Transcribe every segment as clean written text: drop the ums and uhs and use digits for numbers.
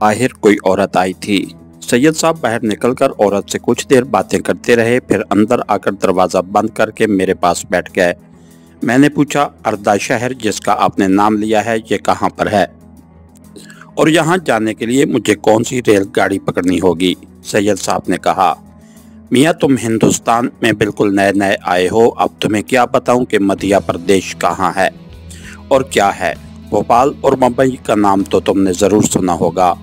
आखिर कोई औरत आई थी। सैयद साहब बाहर निकलकर औरत से कुछ देर बातें करते रहे, फिर अंदर आकर दरवाज़ा बंद करके मेरे पास बैठ गए। मैंने पूछा, अर्दा शहर जिसका आपने नाम लिया है ये कहाँ पर है और यहाँ जाने के लिए मुझे कौन सी रेलगाड़ी पकड़नी होगी? सैयद साहब ने कहा, मियाँ तुम हिंदुस्तान में बिल्कुल नए नए आए हो, अब तुम्हें क्या बताऊँ कि मध्य प्रदेश कहाँ है और क्या है। भोपाल और मुंबई का नाम तो तुमने ज़रूर सुना होगा।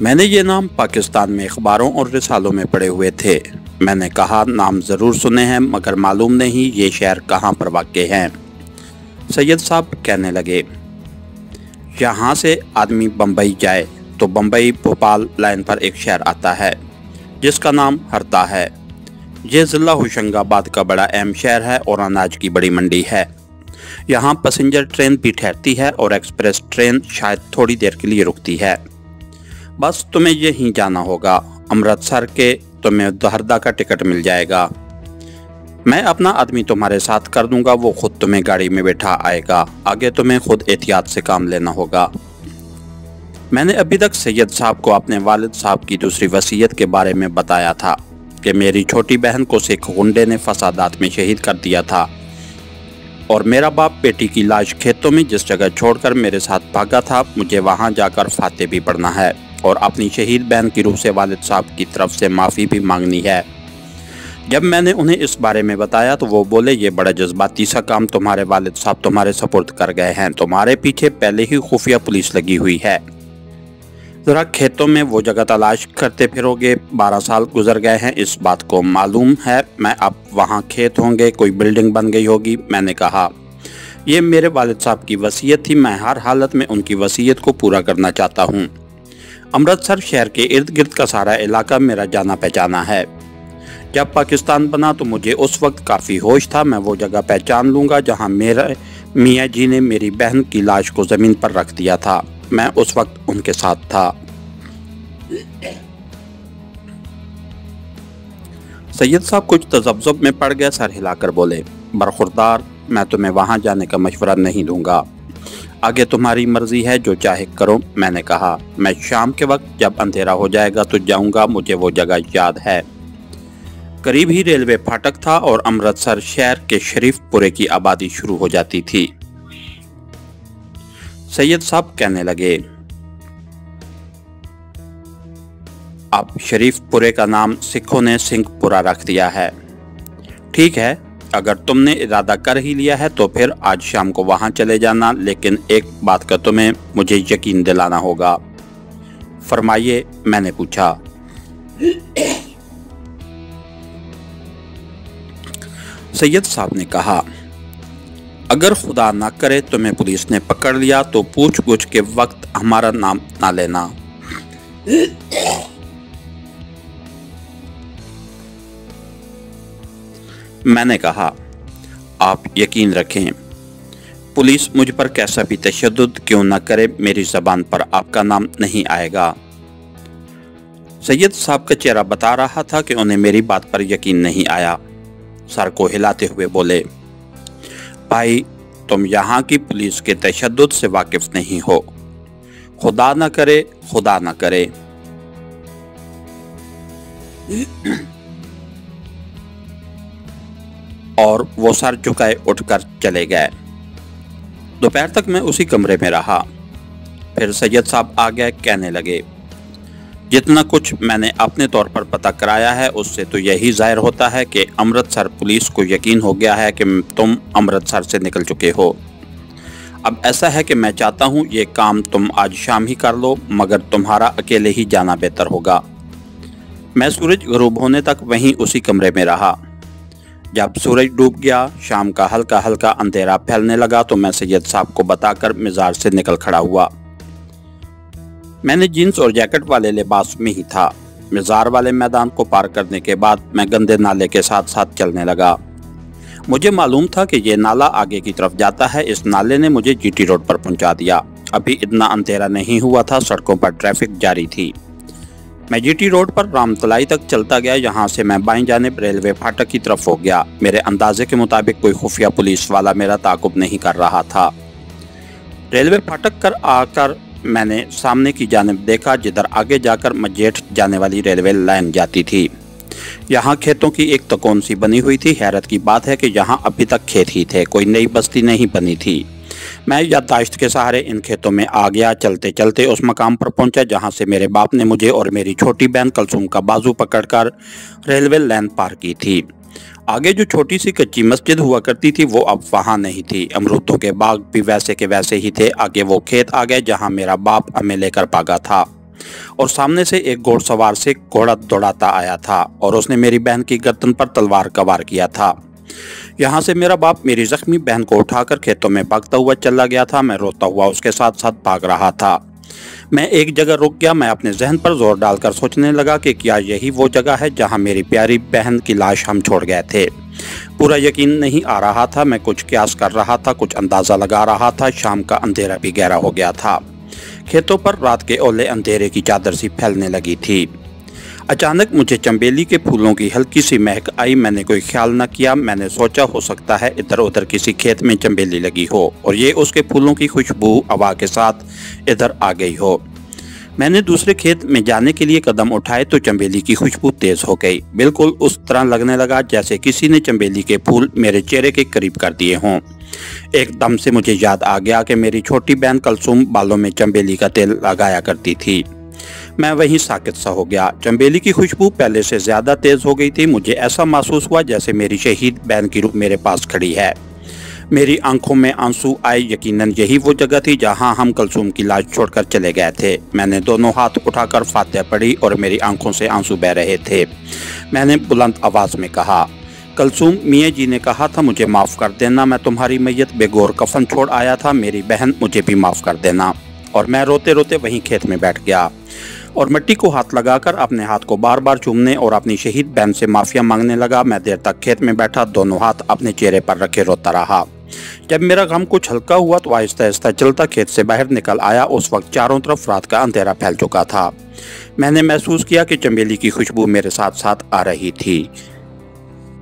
मैंने ये नाम पाकिस्तान में अखबारों और रिसालों में पढ़े हुए थे। मैंने कहा, नाम ज़रूर सुने हैं मगर मालूम नहीं ये शहर कहाँ पर वाक़ई हैं। सैयद साहब कहने लगे, यहाँ से आदमी बम्बई जाए तो बम्बई भोपाल लाइन पर एक शहर आता है जिसका नाम हरदा है। ये ज़िला होशंगाबाद का बड़ा अहम शहर है और अनाज की बड़ी मंडी है। यहाँ पैसेंजर ट्रेन भी ठहरती है और एक्सप्रेस ट्रेन शायद थोड़ी देर के लिए रुकती है। बस तुम्हें यहीं जाना होगा। अमृतसर के तुम्हें हरदा का टिकट मिल जाएगा। मैं अपना आदमी तुम्हारे साथ कर दूंगा, वो खुद तुम्हें गाड़ी में बैठा आएगा। आगे तुम्हें खुद एहतियात से काम लेना होगा। मैंने अभी तक सैयद साहब को अपने वालिद साहब की दूसरी वसीयत के बारे में बताया था कि मेरी छोटी बहन को सिख गुंडे ने फसादात में शहीद कर दिया था और मेरा बाप बेटी की लाश खेतों में जिस जगह छोड़कर मेरे साथ भागा था, मुझे वहां जाकर फाते भी पढ़ना है और अपनी शहीद बहन की रूह से वालिद साहब की तरफ से माफ़ी भी मांगनी है। जब मैंने उन्हें इस बारे में बताया तो वो बोले, ये बड़ा जज्बाती सा काम तुम्हारे वालिद साहब तुम्हारे सपुर्द कर गए हैं। तुम्हारे पीछे पहले ही खुफिया पुलिस लगी हुई है। ज़रा खेतों में वो जगह तलाश करते फिरोगे। 12 साल गुजर गए हैं इस बात को मालूम है। मैं अब वहाँ खेत होंगे, कोई बिल्डिंग बन गई होगी। मैंने कहा, ये मेरे वालिद साहब की वसीयत थी, मैं हर हालत में उनकी वसीयत को पूरा करना चाहता हूँ। अमृतसर शहर के इर्द गिर्द का सारा इलाका मेरा जाना पहचाना है। जब पाकिस्तान बना तो मुझे उस वक्त काफ़ी होश था। मैं वो जगह पहचान लूँगा जहाँ मेरे मियाँ जी ने मेरी बहन की लाश को ज़मीन पर रख दिया था। मैं उस वक्त उनके साथ था। सैयद साहब कुछ तजब्जुब में पड़ गए, सर हिलाकर बोले, बरखुरदार, मैं तुम्हें वहाँ जाने का मशवरा नहीं दूंगा। आगे तुम्हारी मर्जी है, जो चाहे करो। मैंने कहा, मैं शाम के वक्त जब अंधेरा हो जाएगा तो जाऊंगा। मुझे वो जगह याद है। करीब ही रेलवे फाटक था और अमृतसर शहर के शरीफपुरे की आबादी शुरू हो जाती थी। सैयद साहब कहने लगे, अब शरीफपुरे का नाम सिखों ने सिंहपुरा रख दिया है। ठीक है, अगर तुमने इरादा कर ही लिया है तो फिर आज शाम को वहां चले जाना, लेकिन एक बात का तुम्हें मुझे यकीन दिलाना होगा। फरमाइए, मैंने पूछा। सैयद साहब ने कहा, अगर खुदा ना करे तुम्हें पुलिस ने पकड़ लिया तो पूछ-गुछ के वक्त हमारा नाम ना लेना। मैंने कहा, आप यकीन रखें, पुलिस मुझ पर कैसा भी तशद्दुद क्यों न करे, मेरी ज़बान पर आपका नाम नहीं आएगा। सैयद साहब का चेहरा बता रहा था कि उन्हें मेरी बात पर यकीन नहीं आया। सर को हिलाते हुए बोले, भाई, तुम यहाँ की पुलिस के तशद्दुद से वाकिफ नहीं हो। खुदा न करे, खुदा न करे। और वो सर झुकाए उठकर चले गए। दोपहर तक मैं उसी कमरे में रहा। फिर सैयद साहब आ गए। कहने लगे, जितना कुछ मैंने अपने तौर पर पता कराया है उससे तो यही जाहिर होता है कि अमृतसर पुलिस को यकीन हो गया है कि तुम अमृतसर से निकल चुके हो। अब ऐसा है कि मैं चाहता हूँ ये काम तुम आज शाम ही कर लो, मगर तुम्हारा अकेले ही जाना बेहतर होगा। मैं सूरज गरूब होने तक वहीं उसी कमरे में रहा। जब सूरज डूब गया, शाम का हल्का हल्का अंधेरा फैलने लगा तो मैं सैयद साहब को बताकर मज़ार से निकल खड़ा हुआ। मैंने जीन्स और जैकेट वाले लिबास में ही था। मज़ार वाले मैदान को पार करने के बाद मैं गंदे नाले के साथ साथ चलने लगा। मुझे मालूम था कि ये नाला आगे की तरफ जाता है। इस नाले ने मुझे जीटी रोड पर पहुंचा दिया। अभी इतना अंधेरा नहीं हुआ था, सड़कों पर ट्रैफिक जारी थी। मैं जीटी रोड पर रामतलाई तक चलता गया। यहाँ से मैं बाईं जानिब रेलवे फाटक की तरफ हो गया। मेरे अंदाजे के मुताबिक कोई खुफिया पुलिस वाला मेरा ताकुब नहीं कर रहा था। रेलवे फाटक कर आकर मैंने सामने की जानिब देखा, जिधर आगे जाकर मजेठ जाने वाली रेलवे लाइन जाती थी। यहाँ खेतों की एक तकोन सी बनी हुई थी। हैरत की बात है कि यहाँ अभी तक खेत ही थे, कोई नई बस्ती नहीं बनी थी। मैं याददाश्त के सहारे इन खेतों में आ गया। चलते चलते उस मकाम पर पहुंचा जहाँ से मेरे बाप ने मुझे और मेरी छोटी बहन कलसूम का बाजू पकड़कर रेलवे लाइन पार की थी। आगे जो छोटी सी कच्ची मस्जिद हुआ करती थी वो अब वहाँ नहीं थी। अमरूदों के बाग भी वैसे के वैसे ही थे। आगे वो खेत आ गए जहाँ मेरा बाप हमें लेकर भागा था और सामने से एक घोड़सवार से घोड़ा दौड़ाता आया था और उसने मेरी बहन की गर्दन पर तलवार का वार किया था। यहाँ से मेरा बाप मेरी जख्मी बहन को उठाकर खेतों में भागता हुआ चला गया था। मैं रोता हुआ उसके साथ साथ भाग रहा था। मैं एक जगह रुक गया। मैं अपने जहन पर जोर डालकर सोचने लगा कि क्या यही वो जगह है जहाँ मेरी प्यारी बहन की लाश हम छोड़ गए थे। पूरा यकीन नहीं आ रहा था। मैं कुछ क्यास कर रहा था, कुछ अंदाज़ा लगा रहा था। शाम का अंधेरा भी गहरा हो गया था। खेतों पर रात के ओले अंधेरे की चादर सी फैलने लगी थी। अचानक मुझे चंबेली के फूलों की हल्की सी महक आई। मैंने कोई ख्याल न किया। मैंने सोचा हो सकता है इधर उधर किसी खेत में चंबेली लगी हो और ये उसके फूलों की खुशबू हवा के साथ इधर आ गई हो। मैंने दूसरे खेत में जाने के लिए कदम उठाए तो चंबेली की खुशबू तेज हो गई। बिल्कुल उस तरह लगने लगा जैसे किसी ने चंबेली के फूल मेरे चेहरे के करीब कर दिए हों। एकदम से मुझे याद आ गया कि मेरी छोटी बहन कलसूम बालों में चंबेली का तेल लगाया करती थी। मैं वहीं साकित सा हो गया। चंबेली की खुशबू पहले से ज्यादा तेज हो गई थी। मुझे ऐसा महसूस हुआ जैसे मेरी शहीद बहन की रूह मेरे पास खड़ी है। मेरी आंखों में आंसू आए। यकीनन यही वो जगह थी जहां हम कलसूम की लाश छोड़कर चले गए थे। मैंने दोनों हाथ उठाकर फातिहा पढ़ी और मेरी आंखों से आंसू बह रहे थे। मैंने बुलंद आवाज में कहा, कलसूम, मियाँ जी ने कहा था मुझे माफ़ कर देना। मैं तुम्हारी मैयत बेगौर कफन छोड़ आया था। मेरी बहन, मुझे भी माफ़ कर देना। और मैं रोते रोते वहीं खेत में बैठ गया और मिट्टी को हाथ लगाकर अपने हाथ को बार बार चूमने और अपनी शहीद बहन से माफिया मांगने लगा। मैं देर तक खेत में बैठा दोनों हाथ अपने चेहरे पर रखे रोता रहा। जब मेरा गम कुछ हल्का हुआ तो आहिस्ता आहिस्ता चलता खेत से बाहर निकल आया। उस वक्त चारों तरफ रात का अंधेरा फैल चुका था। मैंने महसूस किया कि चंबेली की खुशबू मेरे साथ साथ आ रही थी।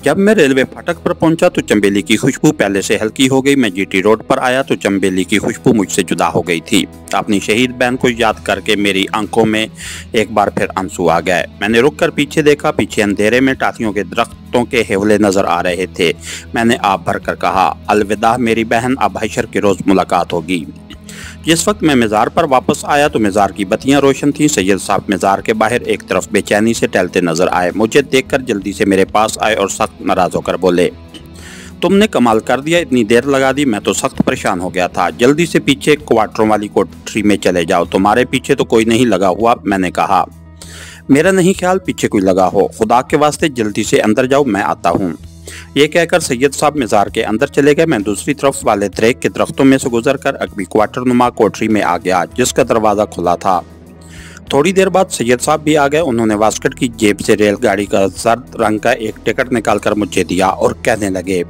जब मैं रेलवे फाटक पर पहुंचा तो चंबेली की खुशबू पहले से हल्की हो गई। मैं जीटी रोड पर आया तो चंबेली की खुशबू मुझसे जुदा हो गई थी। अपनी शहीद बहन को याद करके मेरी आंखों में एक बार फिर आंसू आ गए। मैंने रुककर पीछे देखा। पीछे अंधेरे में टाटियों के दरख्तों के हेवले नजर आ रहे थे। मैंने आप भर कर कहा, अलविदा मेरी बहन, अब हशर के रोज मुलाकात होगी। जिस वक्त मैं मज़ार पर वापस आया तो मज़ार की बत्तियां रोशन थीं। सैयद साहब मज़ार के बाहर एक तरफ बेचैनी से टहलते नजर आए। मुझे देखकर जल्दी से मेरे पास आए और सख्त नाराज होकर बोले, तुमने कमाल कर दिया, इतनी देर लगा दी। मैं तो सख्त परेशान हो गया था। जल्दी से पीछे क्वार्टरों वाली कोठरी में चले जाओ, तुम्हारे पीछे तो कोई नहीं लगा हुआ। मैंने कहा, मेरा नहीं ख्याल पीछे कोई लगा हो। खुदा के वास्ते जल्दी से अंदर जाओ, मैं आता हूँ। ये कहकर सैयद साहब मज़ार के अंदर चले गए। मैं दूसरी तरफ वाले दरेक के दरख्तों में से गुजरकर अगली क्वार्टर नुमा कोठरी में आ गया जिसका दरवाज़ा खुला था। थोड़ी देर बाद सैयद साहब भी आ गए। उन्होंने वास्कट की जेब से रेलगाड़ी का जर्द रंग का एक टिकट निकालकर मुझे दिया और कहने लगे,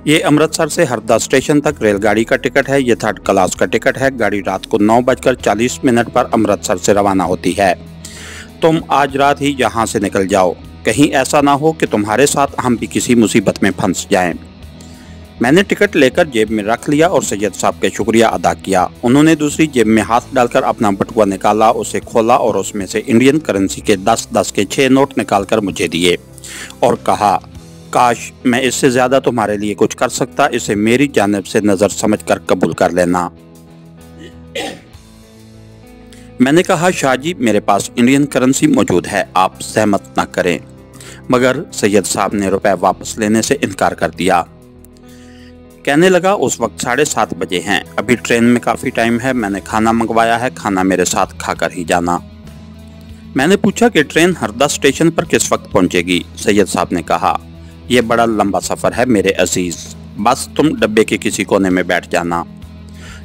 ये अमृतसर से हरदा स्टेशन तक रेलगाड़ी का टिकट है। ये 3rd क्लास का टिकट है। गाड़ी रात को 9:40 पर अमृतसर से रवाना होती है। तुम आज रात ही यहाँ से निकल जाओ, कहीं ऐसा ना हो कि तुम्हारे साथ हम भी किसी मुसीबत में फंस जाएं। मैंने टिकट लेकर जेब में रख लिया और सैयद साहब का शुक्रिया अदा किया। उन्होंने दूसरी जेब में हाथ डालकर अपना बटुआ निकाला, उसे खोला और उसमें से इंडियन करेंसी के 10-10 के 6 नोट निकालकर मुझे दिए और कहा, काश मैं इससे ज़्यादा तुम्हारे लिए कुछ कर सकता। इसे मेरी जानिब से नज़र समझ कर कबूल कर लेना। मैंने कहा, शाह जी, मेरे पास इंडियन करेंसी मौजूद है, आप सहमत ना करें। मगर सैयद साहब ने रुपए वापस लेने से इनकार कर दिया। कहने लगा, उस वक्त 7:30 बजे हैं, अभी ट्रेन में काफ़ी टाइम है। मैंने खाना मंगवाया है, खाना मेरे साथ खाकर ही जाना। मैंने पूछा कि ट्रेन हरदा स्टेशन पर किस वक्त पहुंचेगी। सैयद साहब ने कहा, यह बड़ा लंबा सफ़र है मेरे अजीज़, बस तुम डब्बे के किसी कोने में बैठ जाना।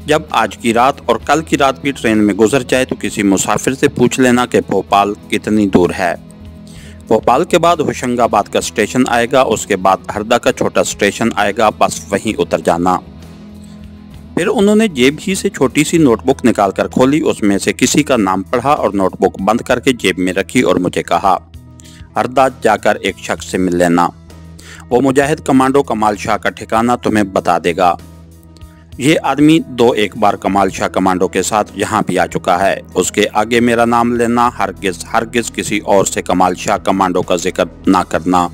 जब आज की रात और कल की रात भी ट्रेन में गुजर जाए तो किसी मुसाफिर से पूछ लेना कि भोपाल कितनी दूर है। भोपाल के बाद होशंगाबाद का स्टेशन आएगा, उसके बाद हरदा का छोटा स्टेशन आएगा, बस वहीं उतर जाना। फिर उन्होंने जेब ही से छोटी सी नोटबुक निकालकर खोली, उसमें से किसी का नाम पढ़ा और नोटबुक बंद करके जेब में रखी और मुझे कहा, हरदा जाकर एक शख्स से मिल लेना, वो मुजाहिद कमांडो कमाल शाह का ठिकाना तुम्हें बता देगा। ये आदमी दो एक बार कमाल शाह कमांडो के साथ यहाँ भी आ चुका है। उसके आगे मेरा नाम लेना, हरगिज हरगिज किसी और से कमाल शाह कमांडो का जिक्र ना करना।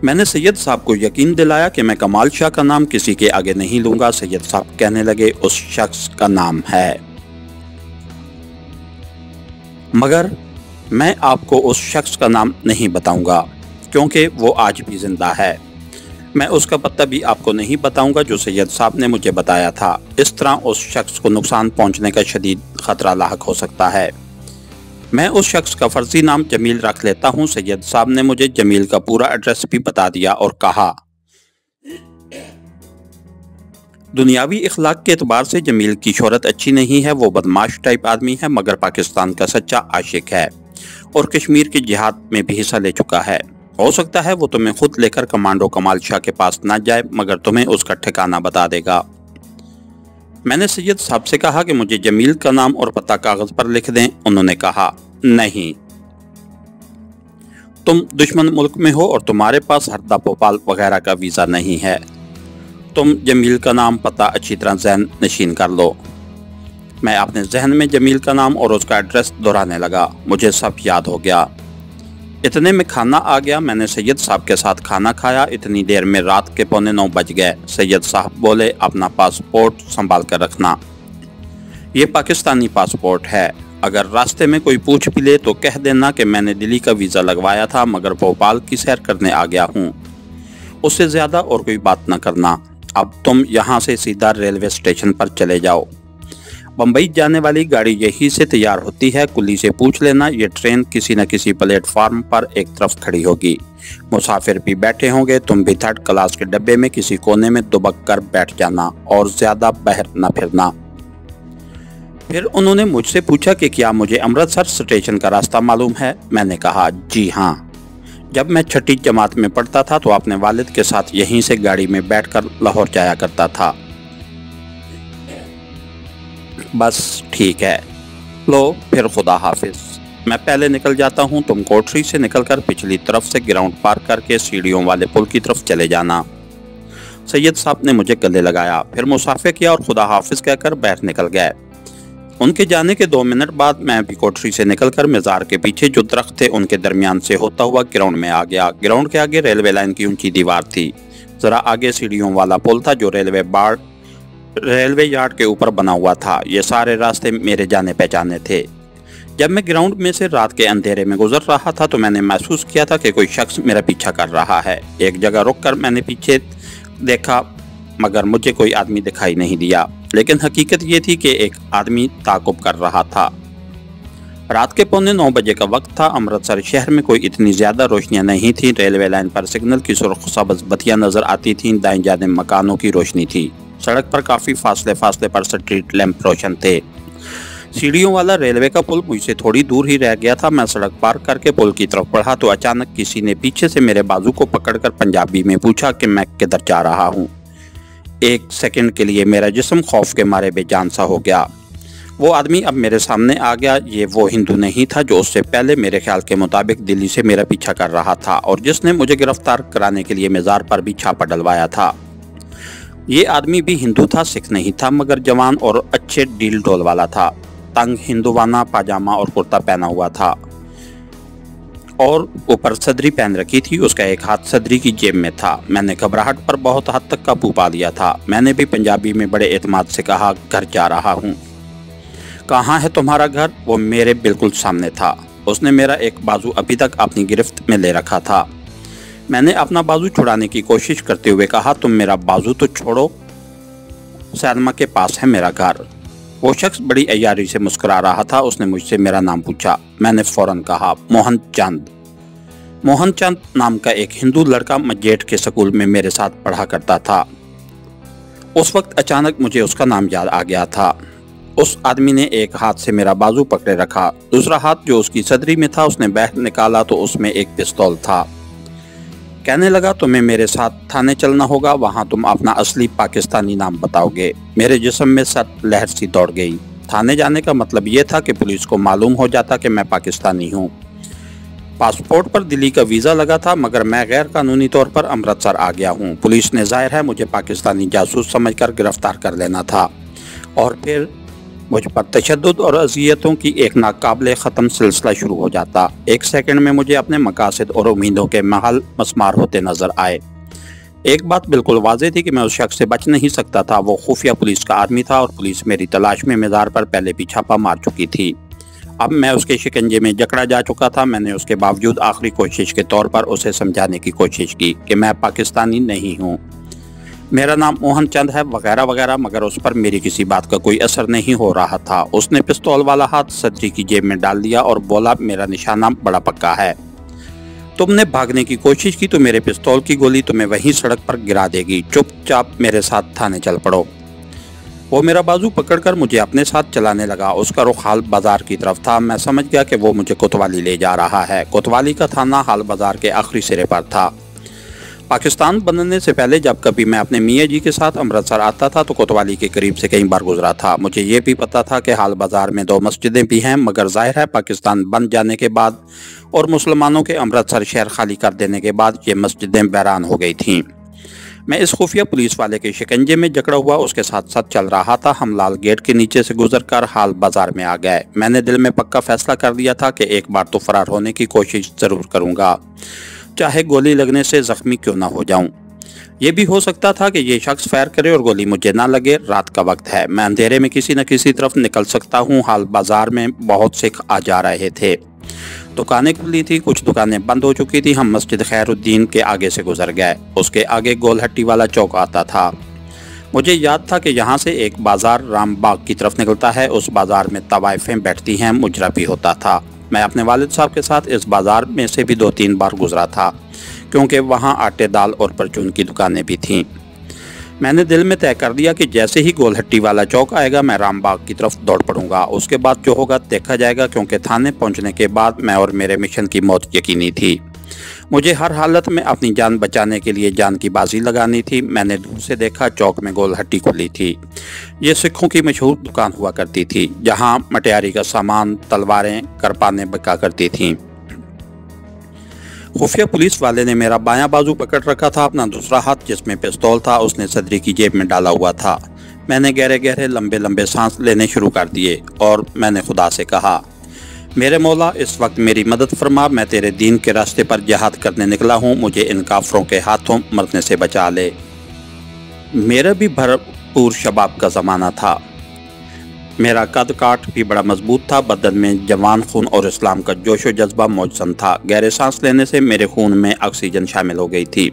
मैंने सैयद साहब को यकीन दिलाया कि मैं कमाल शाह का नाम किसी के आगे नहीं लूंगा। सैयद साहब कहने लगे, उस शख्स का नाम है, मगर मैं आपको उस शख्स का नाम नहीं बताऊंगा क्योंकि वो आज भी जिंदा है। मैं उसका पता भी आपको नहीं बताऊंगा जो सैयद साहब ने मुझे बताया था। इस तरह उस शख्स को नुकसान पहुंचने का शदीद खतरा लाहक हो सकता है। मैं उस शख्स का फर्जी नाम जमील रख लेता हूं। सैयद साहब ने मुझे जमील का पूरा एड्रेस भी बता दिया और कहा, दुनियावी इखलाक के एतबार से जमील की शोहरत अच्छी नहीं है। वो बदमाश टाइप आदमी है, मगर पाकिस्तान का सच्चा आशिक है और कश्मीर की जिहाद में भी हिस्सा ले चुका है। हो सकता है वो तुम्हें खुद लेकर कमांडो कमाल शाह के पास ना जाए, मगर तुम्हें उसका ठिकाना बता देगा। मैंने सैयद साहब से कहा कि मुझे जमील का नाम और पता कागज पर लिख दें। उन्होंने कहा, नहीं, तुम दुश्मन मुल्क में हो और तुम्हारे पास हरदा भोपाल वगैरह का वीज़ा नहीं है। तुम जमील का नाम पता अच्छी तरह ज़हन नशीन कर लो। मैं अपने जहन में जमील का नाम और उसका एड्रेस दोहराने लगा। मुझे सब याद हो गया। इतने में खाना आ गया। मैंने सैयद साहब के साथ खाना खाया। इतनी देर में रात के 8:45 बज गए। सैयद साहब बोले, अपना पासपोर्ट संभाल कर रखना, ये पाकिस्तानी पासपोर्ट है। अगर रास्ते में कोई पूछ भी ले तो कह देना कि मैंने दिल्ली का वीज़ा लगवाया था, मगर भोपाल की सैर करने आ गया हूँ। उससे ज़्यादा और कोई बात ना करना। अब तुम यहाँ से सीधा रेलवे स्टेशन पर चले जाओ। बम्बई जाने वाली गाड़ी यहीं से तैयार होती है। कुली से पूछ लेना, ये ट्रेन किसी न किसी प्लेटफार्म पर एक तरफ खड़ी होगी। मुसाफिर भी बैठे होंगे। तुम भी थर्ड क्लास के डब्बे में किसी कोने में दुबक कर बैठ जाना और ज़्यादा बाहर न फिरना। फिर उन्होंने मुझसे पूछा कि क्या मुझे अमृतसर स्टेशन का रास्ता मालूम है। मैंने कहा, जी हाँ, जब मैं छठी जमात में पढ़ता था तो अपने वालिद के साथ यहीं से गाड़ी में बैठकर लाहौर जाया करता था। बस ठीक है, लो फिर खुदा हाफिज। मैं पहले निकल जाता हूँ। तुम कोठरी से निकलकर पिछली तरफ से ग्राउंड पार करके सीढ़ियों वाले पुल की तरफ चले जाना। सैयद साहब ने मुझे गले लगाया, फिर मुसाफे किया और खुदा हाफिज कहकर बाहर निकल गए। उनके जाने के 2 मिनट बाद मैं भी कोठरी से निकलकर मज़ार के पीछे जो दरख्त थे उनके दरमियान से होता हुआ ग्राउंड में आ गया। ग्राउंड के आगे रेलवे लाइन की ऊंची दीवार थी। जरा आगे सीढ़ियों वाला पुल था जो रेलवे यार्ड के ऊपर बना हुआ था। ये सारे रास्ते मेरे जाने पहचाने थे। जब मैं ग्राउंड में से रात के अंधेरे में गुजर रहा था तो मैंने महसूस किया था कि कोई शख्स मेरा पीछा कर रहा है। एक जगह रुककर मैंने पीछे देखा, मगर मुझे कोई आदमी दिखाई नहीं दिया। लेकिन हकीकत ये थी कि एक आदमी ताक़ुब कर रहा था। रात के 8:45 बजे का वक्त था। अमृतसर शहर में कोई इतनी ज़्यादा रोशनियां नहीं थी। रेलवे लाइन पर सिग्नल की सुर्ख सब्ज़ बत्तियां नज़र आती थीं। दाएं जानिब मकानों की रोशनी थी। सड़क पर काफ़ी फासले पर स्ट्रीट लैंप रोशन थे। सीढ़ियों वाला रेलवे का पुल मुझसे थोड़ी दूर ही रह गया था। मैं सड़क पार करके पुल की तरफ बढ़ा तो अचानक किसी ने पीछे से मेरे बाजू को पकड़कर पंजाबी में पूछा कि मैं किधर जा रहा हूँ। एक सेकंड के लिए मेरा जिस्म खौफ के मारे बेजान सा हो गया। वो आदमी अब मेरे सामने आ गया। ये वो हिंदू नहीं था जो उससे पहले मेरे ख्याल के मुताबिक दिल्ली से मेरा पीछा कर रहा था और जिसने मुझे गिरफ्तार कराने के लिए मज़ार पर भी छापा डलवाया था। ये आदमी भी हिंदू था, सिख नहीं था, मगर जवान और अच्छे डील डोल वाला था। तंग हिंदुवाना पाजामा और कुर्ता पहना हुआ था और ऊपर सदरी पहन रखी थी। उसका एक हाथ सदरी की जेब में था। मैंने घबराहट पर बहुत हद तक काबू पा लिया था। मैंने भी पंजाबी में बड़े एतमाद से कहा, घर जा रहा हूँ। कहाँ है तुम्हारा घर? वो मेरे बिल्कुल सामने था। उसने मेरा एक बाजू अभी तक अपनी गिरफ्त में ले रखा था। मैंने अपना बाजू छुड़ाने की कोशिश करते हुए कहा, तुम मेरा बाजू तो छोड़ो, सैनमा के पास है मेरा घर। वो शख्स बड़ी अय्यारी से मुस्कुरा रहा था। उसने मुझसे मेरा नाम पूछा। मैंने फौरन कहा, मोहन चंद। मोहन चंद नाम का एक हिंदू लड़का मजेठ के स्कूल में मेरे साथ पढ़ा करता था। उस वक्त अचानक मुझे उसका नाम याद आ गया था। उस आदमी ने एक हाथ से मेरा बाजू पकड़े रखा, दूसरा हाथ जो उसकी सदरी में था उसने बाहर निकाला तो उसमें एक पिस्तौल था। कहने लगा, तुम्हें मेरे साथ थाने चलना होगा, वहां तुम अपना असली पाकिस्तानी नाम बताओगे। मेरे जिस्म में सर लहर सी दौड़ गई। थाने जाने का मतलब ये था कि पुलिस को मालूम हो जाता कि मैं पाकिस्तानी हूँ। पासपोर्ट पर दिल्ली का वीज़ा लगा था, मगर मैं गैर कानूनी तौर पर अमृतसर आ गया हूँ। पुलिस ने जाहिर है मुझे पाकिस्तानी जासूस समझकर गिरफ्तार कर लेना था और फिर मुझ पर तशद्दुद और अज़ियतों की एक नाकाबिले ख़त्म सिलसिला शुरू हो जाता। एक सेकंड में मुझे अपने मकासद और उम्मीदों के महल मस्मार होते नजर आए। एक बात बिल्कुल वाज़ेह थी कि मैं उस शख्स से बच नहीं सकता था। वो खुफिया पुलिस का आदमी था और पुलिस मेरी तलाश में मज़ार पर पहले भी छापा मार चुकी थी। अब मैं उसके शिकंजे में जकड़ा जा चुका था। मैंने उसके बावजूद आखिरी कोशिश के तौर पर उसे समझाने की कोशिश की कि मैं पाकिस्तानी नहीं हूँ, मेरा नाम मोहन चंद है, वगैरह वगैरह, मगर उस पर मेरी किसी बात का कोई असर नहीं हो रहा था। उसने पिस्तौल वाला हाथ सदरी की जेब में डाल दिया और बोला, मेरा निशाना बड़ा पक्का है। तुमने भागने की कोशिश की तो मेरे पिस्तौल की गोली तुम्हें वहीं सड़क पर गिरा देगी। चुपचाप मेरे साथ थाने चल पड़ो। वो मेरा बाजू पकड़कर मुझे अपने साथ चलाने लगा। उसका रुख हाल बाजार की तरफ था। मैं समझ गया कि वो मुझे कोतवाली ले जा रहा है। कोतवाली का थाना हाल बाजार के आखिरी सिरे पर था। पाकिस्तान बनने से पहले जब कभी मैं अपने मियाँ जी के साथ अमृतसर आता था तो कोतवाली के करीब से कई बार गुजरा था। मुझे ये भी पता था कि हाल बाजार में 2 मस्जिदें भी हैं, मगर जाहिर है पाकिस्तान बन जाने के बाद और मुसलमानों के अमृतसर शहर खाली कर देने के बाद ये मस्जिदें बैरान हो गई थीं। मैं इस खुफिया पुलिस वाले के शिकंजे में जकड़ा हुआ उसके साथ साथ चल रहा था। हम लाल गेट के नीचे से गुजरकर हाल बाजार में आ गए। मैंने दिल में पक्का फैसला कर लिया था कि एक बार तो फरार होने की कोशिश ज़रूर करूँगा, चाहे गोली लगने से जख्मी क्यों ना हो जाऊं। ये भी हो सकता था कि ये शख्स फायर करे और गोली मुझे ना लगे। रात का वक्त है, मैं अंधेरे में किसी न किसी तरफ निकल सकता हूँ। हाल बाजार में बहुत से आ जा रहे थे। दुकानें खुली थी, कुछ दुकानें बंद हो चुकी थी। हम मस्जिद खैरुद्दीन के आगे से गुजर गए। उसके आगे गोलहट्टी वाला चौक आता था। मुझे याद था कि यहाँ से एक बाजार रामबाग की तरफ निकलता है। उस बाजार में तवाइफें बैठती हैं, मुजरा भी होता था। मैं अपने वालिद साहब के साथ इस बाज़ार में से भी 2-3 बार गुजरा था, क्योंकि वहाँ आटे दाल और परचून की दुकानें भी थीं। मैंने दिल में तय कर दिया कि जैसे ही गोलहट्टी वाला चौक आएगा मैं रामबाग की तरफ दौड़ पड़ूंगा। उसके बाद जो होगा देखा जाएगा, क्योंकि थाने पहुँचने के बाद मैं और मेरे मिशन की मौत यकीनी थी। मुझे हर हालत में अपनी जान बचाने के लिए जान की बाजी लगानी थी। मैंने दूर से देखा, चौक में गोलहट्टी खुली थी। ये सिखों की मशहूर दुकान हुआ करती थी, जहां मटियारी का सामान, तलवारें, करपानें बिका करती थीं। खुफिया पुलिस वाले ने मेरा बायां बाजू पकड़ रखा था। अपना दूसरा हाथ जिसमें पिस्तौल था उसने सदरी की जेब में डाला हुआ था। मैंने गहरे गहरे लंबे लंबे सांस लेने शुरू कर दिए और मैंने खुदा से कहा, मेरे मौला, इस वक्त मेरी मदद फरमा। मैं तेरे दीन के रास्ते पर जिहाद करने निकला हूँ। मुझे इन काफरों के हाथों मरने से बचा ले। मेरा भी भरपूर शबाब का ज़माना था। मेरा कद काठ भी बड़ा मजबूत था। बदन में जवान खून और इस्लाम का जोश व जज्बा मौजूद था। गहरे सांस लेने से मेरे खून में ऑक्सीजन शामिल हो गई थी।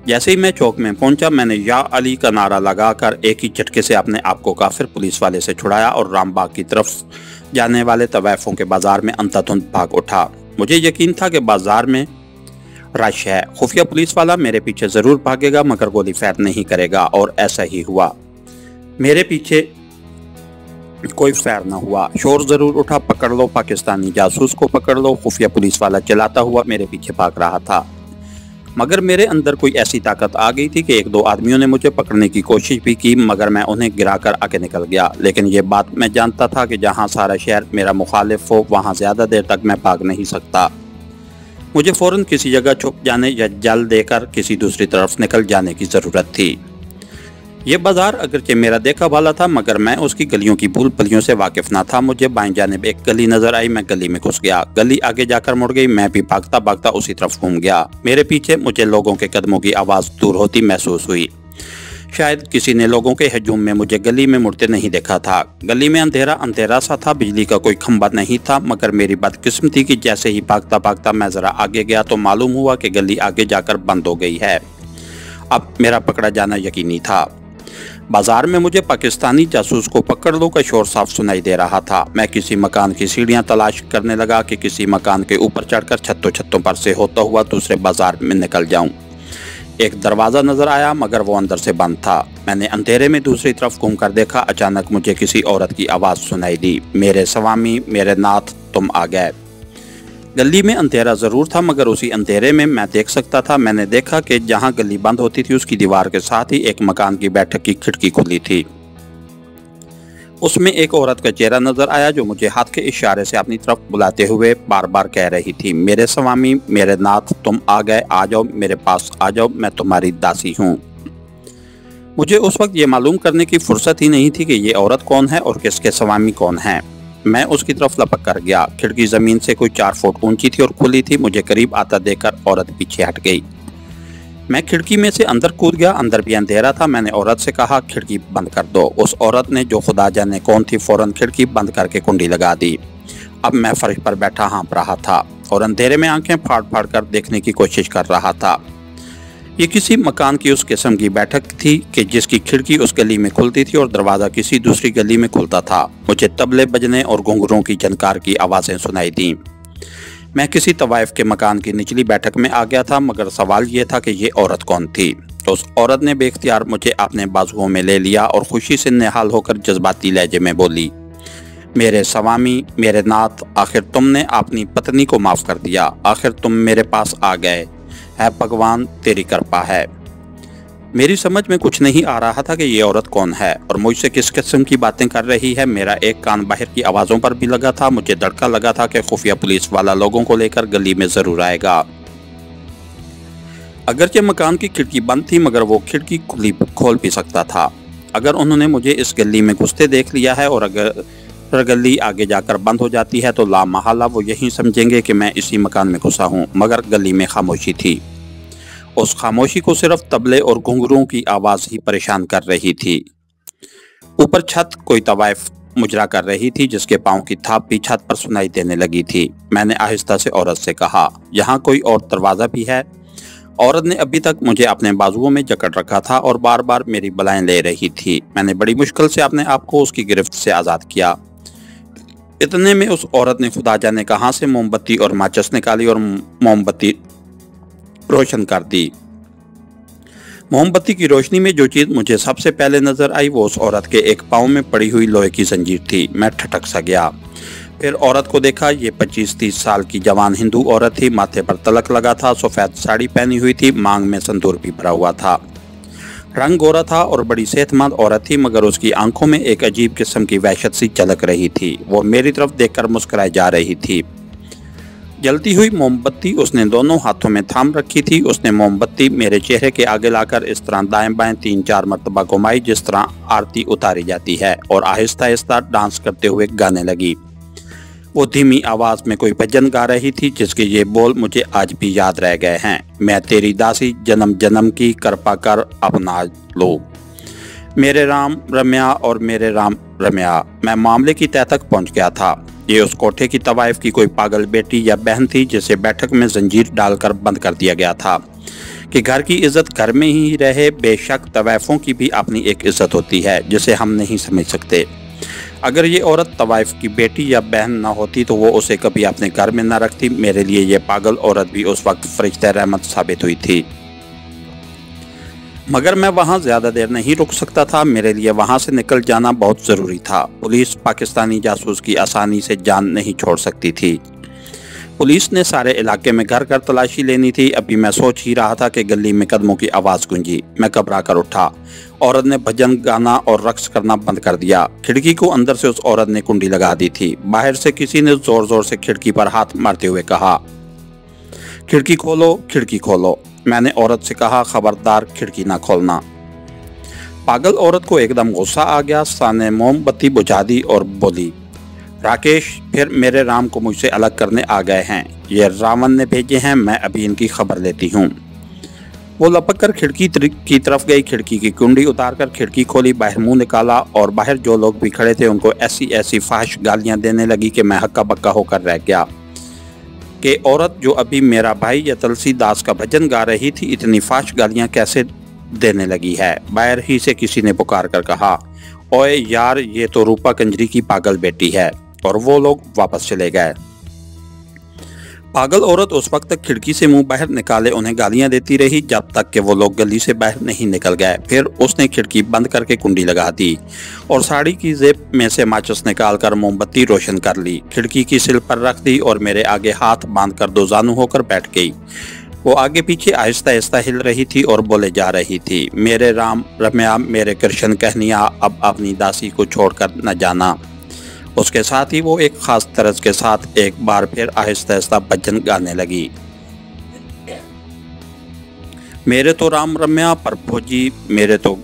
जैसे ही मैं चौक में पहुंचा, मैंने या अली का नारा लगाकर एक ही झटके से अपने आप को काफिर पुलिस वाले से छुड़ाया और रामबाग की तरफ जाने वाले तवाइफों के बाजार में अंधाधुंध भाग उठा। मुझे यकीन था कि बाजार में रश है। खुफिया पुलिस वाला मेरे पीछे जरूर भागेगा, मगर गोली फायर नहीं करेगा, और ऐसा ही हुआ। मेरे पीछे कोई फायर न हुआ। शोर जरूर उठा, पकड़ लो पाकिस्तानी जासूस को, पकड़ लो। खुफिया पुलिस वाला चिल्लाता हुआ मेरे पीछे भाग रहा था, मगर मेरे अंदर कोई ऐसी ताकत आ गई थी कि 1-2 आदमियों ने मुझे पकड़ने की कोशिश भी की, मगर मैं उन्हें गिराकर आगे निकल गया। लेकिन ये बात मैं जानता था कि जहां सारा शहर मेरा मुखालिफ हो, वहां ज़्यादा देर तक मैं भाग नहीं सकता। मुझे फ़ौरन किसी जगह छुप जाने या जल देकर किसी दूसरी तरफ निकल जाने की ज़रूरत थी। ये बाजार अगरचे मेरा देखा वाला था, मगर मैं उसकी गलियों की भूल भलियों से वाकिफ ना था। मुझे बाएं जानिब एक गली नजर आई। मैं गली में घुस गया। गली आगे जाकर मुड़ गई। मैं भी भागता भागता उसी तरफ घूम गया। मेरे पीछे मुझे लोगों के कदमों की आवाज़ दूर होती महसूस हुई। शायद किसी ने लोगों के हजूम में मुझे गली में मुड़ते नहीं देखा था। गली में अंधेरा अंधेरा सा था, बिजली का कोई खंबा नहीं था, मगर मेरी बदकिस्मती की जैसे ही भागता भागता मैं ज़रा आगे गया तो मालूम हुआ कि गली आगे जाकर बंद हो गई है। अब मेरा पकड़ा जाना यकीनी था। बाजार में मुझे पाकिस्तानी जासूस को पकड़ लो का शोर साफ सुनाई दे रहा था। मैं किसी मकान की सीढ़ियां तलाश करने लगा कि किसी मकान के ऊपर चढ़कर छतों पर से होता हुआ दूसरे बाजार में निकल जाऊं। एक दरवाज़ा नजर आया, मगर वो अंदर से बंद था। मैंने अंधेरे में दूसरी तरफ घूमकर देखा। अचानक मुझे किसी औरत की आवाज़ सुनाई दी, मेरे स्वामी, मेरे नाथ, तुम आ गए। गली में अंधेरा ज़रूर था, मगर उसी अंधेरे में मैं देख सकता था। मैंने देखा कि जहां गली बंद होती थी उसकी दीवार के साथ ही एक मकान की बैठक की खिड़की खुली थी। उसमें एक औरत का चेहरा नजर आया जो मुझे हाथ के इशारे से अपनी तरफ बुलाते हुए बार बार कह रही थी, मेरे स्वामी, मेरे नाथ, तुम आ गए, आ जाओ, मेरे पास आ जाओ, मैं तुम्हारी दासी हूँ। मुझे उस वक्त ये मालूम करने की फुर्सत ही नहीं थी कि ये औरत कौन है और किसके स्वामी कौन है। मैं उसकी तरफ लपक कर गया। खिड़की जमीन से कोई 4 फुट ऊंची थी और खुली थी। मुझे करीब आता देखकर औरत पीछे हट गई। मैं खिड़की में से अंदर कूद गया। अंदर भी अंधेरा था। मैंने औरत से कहा, खिड़की बंद कर दो। उस औरत ने, जो खुदा जाने कौन थी, फौरन खिड़की बंद करके कुंडी लगा दी। अब मैं फर्श पर बैठा हाँफ रहा था और अंधेरे में आंखें फाड़ फाड़ कर देखने की कोशिश कर रहा था। ये किसी मकान की उस किस्म की बैठक थी कि जिसकी खिड़की उस गली में खुलती थी और दरवाज़ा किसी दूसरी गली में खुलता था। मुझे तबले बजने और घुंघरूं की झनकार की आवाज़ें सुनाई दी। मैं किसी तवाइफ के मकान की निचली बैठक में आ गया था, मगर सवाल ये था कि ये औरत कौन थी। उस औरत ने बेख्तियार मुझे अपने बाजुओं में ले लिया और खुशी से निहाल होकर जज्बाती लहजे में बोली, मेरे स्वामी, मेरे नाथ, आखिर तुमने अपनी पत्नी को माफ़ कर दिया। आखिर तुम मेरे पास आ गए। है भगवान, तेरी कृपा है। मेरी समझ में कुछ नहीं आ रहा था कि ये औरत कौन है और मुझसे किस किस्म की बातें कर रही है। मेरा एक कान बाहर की आवाज़ों पर भी लगा था। मुझे धड़का लगा था कि खुफिया पुलिस वाला लोगों को लेकर गली में ज़रूर आएगा। अगरचे मकान की खिड़की बंद थी, मगर वो खिड़की खोल भी सकता था। अगर उन्होंने मुझे इस गली में घुसते देख लिया है और अगर गली आगे जाकर बंद हो जाती है तो लामहला वो यही समझेंगे कि मैं इसी मकान में घुसा हूँ। मगर गली में खामोशी थी। उस खामोशी को सिर्फ तबले और घुंघरूं की आवाज़ ही परेशान कर रही थी। ऊपर छत कोई तवाइफ मुजरा कर रही थी, जिसके पाँव की थाप भी छत पर सुनाई देने लगी थी। मैंने आहिस्ता से औरत से कहा, यहाँ कोई और दरवाज़ा भी है? औरत ने अभी तक मुझे अपने बाजुओं में जकड़ रखा था और बार बार मेरी बलाएं ले रही थी। मैंने बड़ी मुश्किल से अपने आप को उसकी गिरफ्त से आज़ाद किया। इतने में उस औरत ने खुदा जाने कहाँ से मोमबत्ती और माचिस निकाली और मोमबत्ती रोशन कर दी। मोमबत्ती की रोशनी में जो चीज़ मुझे सबसे पहले नजर आई वो उस औरत के एक पाँव में पड़ी हुई लोहे की जंजीर थी। मैं ठटक सा गया। फिर औरत को देखा। ये 25-30 साल की जवान हिंदू औरत थी। माथे पर तलक लगा था, सफ़ेद साड़ी पहनी हुई थी, मांग में संदूर भी भरा हुआ था। रंग गोरा था और बड़ी सेहतमंद औरत थी, मगर उसकी आंखों में एक अजीब किस्म की वहशत सी झलक रही थी। वो मेरी तरफ देखकर मुस्कुराए जा रही थी। जलती हुई मोमबत्ती उसने दोनों हाथों में थाम रखी थी। उसने मोमबत्ती मेरे चेहरे के आगे लाकर इस तरह दाएं बाएं 3-4 मरतबा घुमाई जिस तरह आरती उतारी जाती है, और आहिस्ता आहिस्ता डांस करते हुए गाने लगी। वो धीमी आवाज़ में कोई भजन गा रही थी जिसके ये बोल मुझे आज भी याद रह गए हैं। मैं तेरी दासी जन्म जन्म की, कृपा कर अपना लो। मेरे राम रम्या और मेरे राम रम्या। मैं मामले की तह तक पहुंच गया था। ये उस कोठे की तवाइफ की कोई पागल बेटी या बहन थी जिसे बैठक में जंजीर डालकर बंद कर दिया गया था कि घर की इज्जत घर में ही रहे। बेशक तवाइफों की भी अपनी एक इज्जत होती है जिसे हम नहीं समझ सकते। अगर ये औरत तवाइफ की बेटी या बहन ना होती तो वो उसे कभी अपने घर में ना रखती। मेरे लिए ये पागल औरत भी उस वक्त फरिश्ते रहमत साबित हुई थी। मगर मैं वहाँ ज़्यादा देर नहीं रुक सकता था। मेरे लिए वहाँ से निकल जाना बहुत ज़रूरी था। पुलिस पाकिस्तानी जासूस की आसानी से जान नहीं छोड़ सकती थी। पुलिस ने सारे इलाके में घर घर तलाशी लेनी थी। अभी मैं सोच ही रहा था कि गली में कदमों की आवाज़ गूंजी। मैं घबरा कर उठा। औरत ने भजन गाना और रक्स करना बंद कर दिया। खिड़की को अंदर से उस औरत ने कुंडी लगा दी थी। बाहर से किसी ने ज़ोर ज़ोर से खिड़की पर हाथ मारते हुए कहा, खिड़की खोलो, खिड़की खोलो। मैंने औरत से कहा, खबरदार खिड़की ना खोलना। पागल औरत को एकदम गुस्सा आ गया। साने मोमबत्ती बुझा दी और बोली, राकेश फिर मेरे राम को मुझसे अलग करने आ गए हैं। ये रावण ने भेजे हैं, मैं अभी इनकी खबर लेती हूँ। वो लपक कर खिड़की की तरफ गई। खिड़की की कुंडी उतारकर खिड़की खोली, बाहर मुंह निकाला और बाहर जो लोग भी खड़े थे उनको ऐसी ऐसी फाहिश गालियाँ देने लगी कि मैं हक्का बक्का होकर रह गया कि औरत जो अभी मेरा भाई या तुलसी दास का भजन गा रही थी इतनी फाश गालियां कैसे देने लगी है। बाहर ही से किसी ने पुकार कर कहा, ओए यार, ये तो रूपा कंजरी की पागल बेटी है। और वो लोग वापस चले गए। पागल औरत उस वक्त तक खिड़की से मुंह बाहर निकाले उन्हें गालियां देती रही जब तक कि वो लोग गली से बाहर नहीं निकल गए। फिर उसने खिड़की बंद करके कुंडी लगा दी और साड़ी की जेब में से माचिस निकालकर मोमबत्ती रोशन कर ली। खिड़की की सिल पर रख दी और मेरे आगे हाथ बांधकर दो जानू होकर बैठ गई। वो आगे पीछे आहिस्ता आहिस्ता हिल रही थी और बोले जा रही थी, मेरे राम रम्या, मेरे कृष्ण कहनिया, अब अपनी दासी को छोड़कर न जाना। उसके साथ ही वो एक खास तर्ज के साथ एक बार फिर आहिस्ता आहिस्ता भजन गाने लगी। मेरे तो राम रम्या प्रभु जी, मेरे तो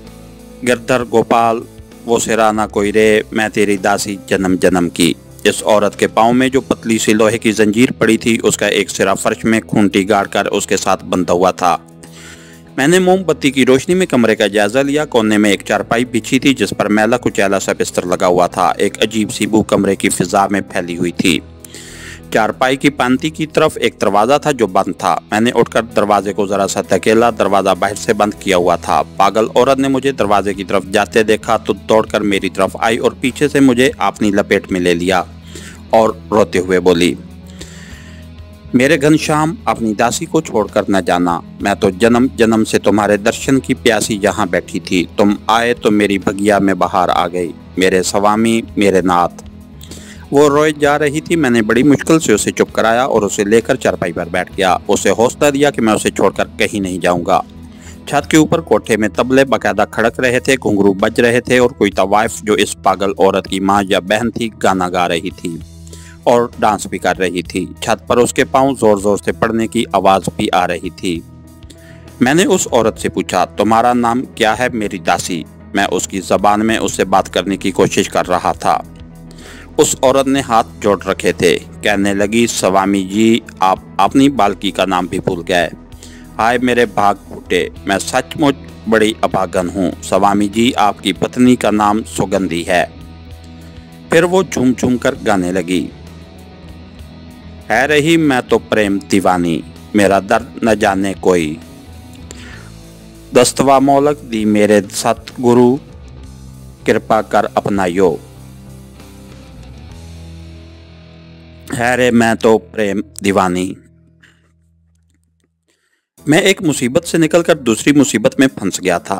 गिरधर गोपाल, वो सिराना कोई रे, मैं तेरी दासी जन्म जन्म की। इस औरत के पाँव में जो पतली सी लोहे की जंजीर पड़ी थी, उसका एक सिरा फर्श में खूंटी गाड़कर उसके साथ बंधा हुआ था। मैंने मोमबत्ती की रोशनी में कमरे का जायजा लिया। कोने में एक चारपाई बिछी थी जिस पर मैला कुचैला सा बिस्तर लगा हुआ था। एक अजीब सी बू कमरे की फिजा में फैली हुई थी। चारपाई की पांति की तरफ एक दरवाजा था जो बंद था। मैंने उठकर दरवाजे को जरा सा धकेला। दरवाजा बाहर से बंद किया हुआ था। पागल औरत ने मुझे दरवाजे की तरफ जाते देखा तो दौड़कर मेरी तरफ आई और पीछे से मुझे अपनी लपेट में ले लिया और रोते हुए बोली, मेरे घनश्याम, अपनी दासी को छोड़कर न जाना। मैं तो जन्म जन्म से तुम्हारे दर्शन की प्यासी यहाँ बैठी थी। तुम आए तो मेरी बगिया में बहार आ गई। मेरे स्वामी, मेरे नाथ। वो रोए जा रही थी। मैंने बड़ी मुश्किल से उसे चुप कराया और उसे लेकर चारपाई पर बैठ गया। उसे हौसला दिया कि मैं उसे छोड़कर कहीं नहीं जाऊंगा। छत के ऊपर कोठे में तबले बाकायदा खड़क रहे थे, घुंघरू बज रहे थे और कोई तवाइफ जो इस पागल औरत की माँ या बहन थी गाना गा रही थी और डांस भी कर रही थी। छत पर उसके पांव जोर जोर से पड़ने की आवाज भी आ रही थी। मैंने उस औरत से पूछा, तुम्हारा नाम क्या है मेरी दासी? मैं उसकी जबान में उससे बात करने की कोशिश कर रहा था। उस औरत ने हाथ जोड़ रखे थे। कहने लगी, स्वामी जी, आप अपनी बालकी का नाम भी भूल गए। हाय मेरे भाग फूटे, मैं सचमुच बड़ी अभागन हूँ। स्वामी जी, आपकी पत्नी का नाम सुगंधी है। फिर वो झूम झूम कर गाने लगी, है रही मैं तो प्रेम दीवानी, मेरा दर्द न जाने कोई। दस्तवा मोलक दी मेरे सतगुरु, कृपा कर अपनायो। है रे मैं तो प्रेम दीवानी। मैं एक मुसीबत से निकलकर दूसरी मुसीबत में फंस गया था।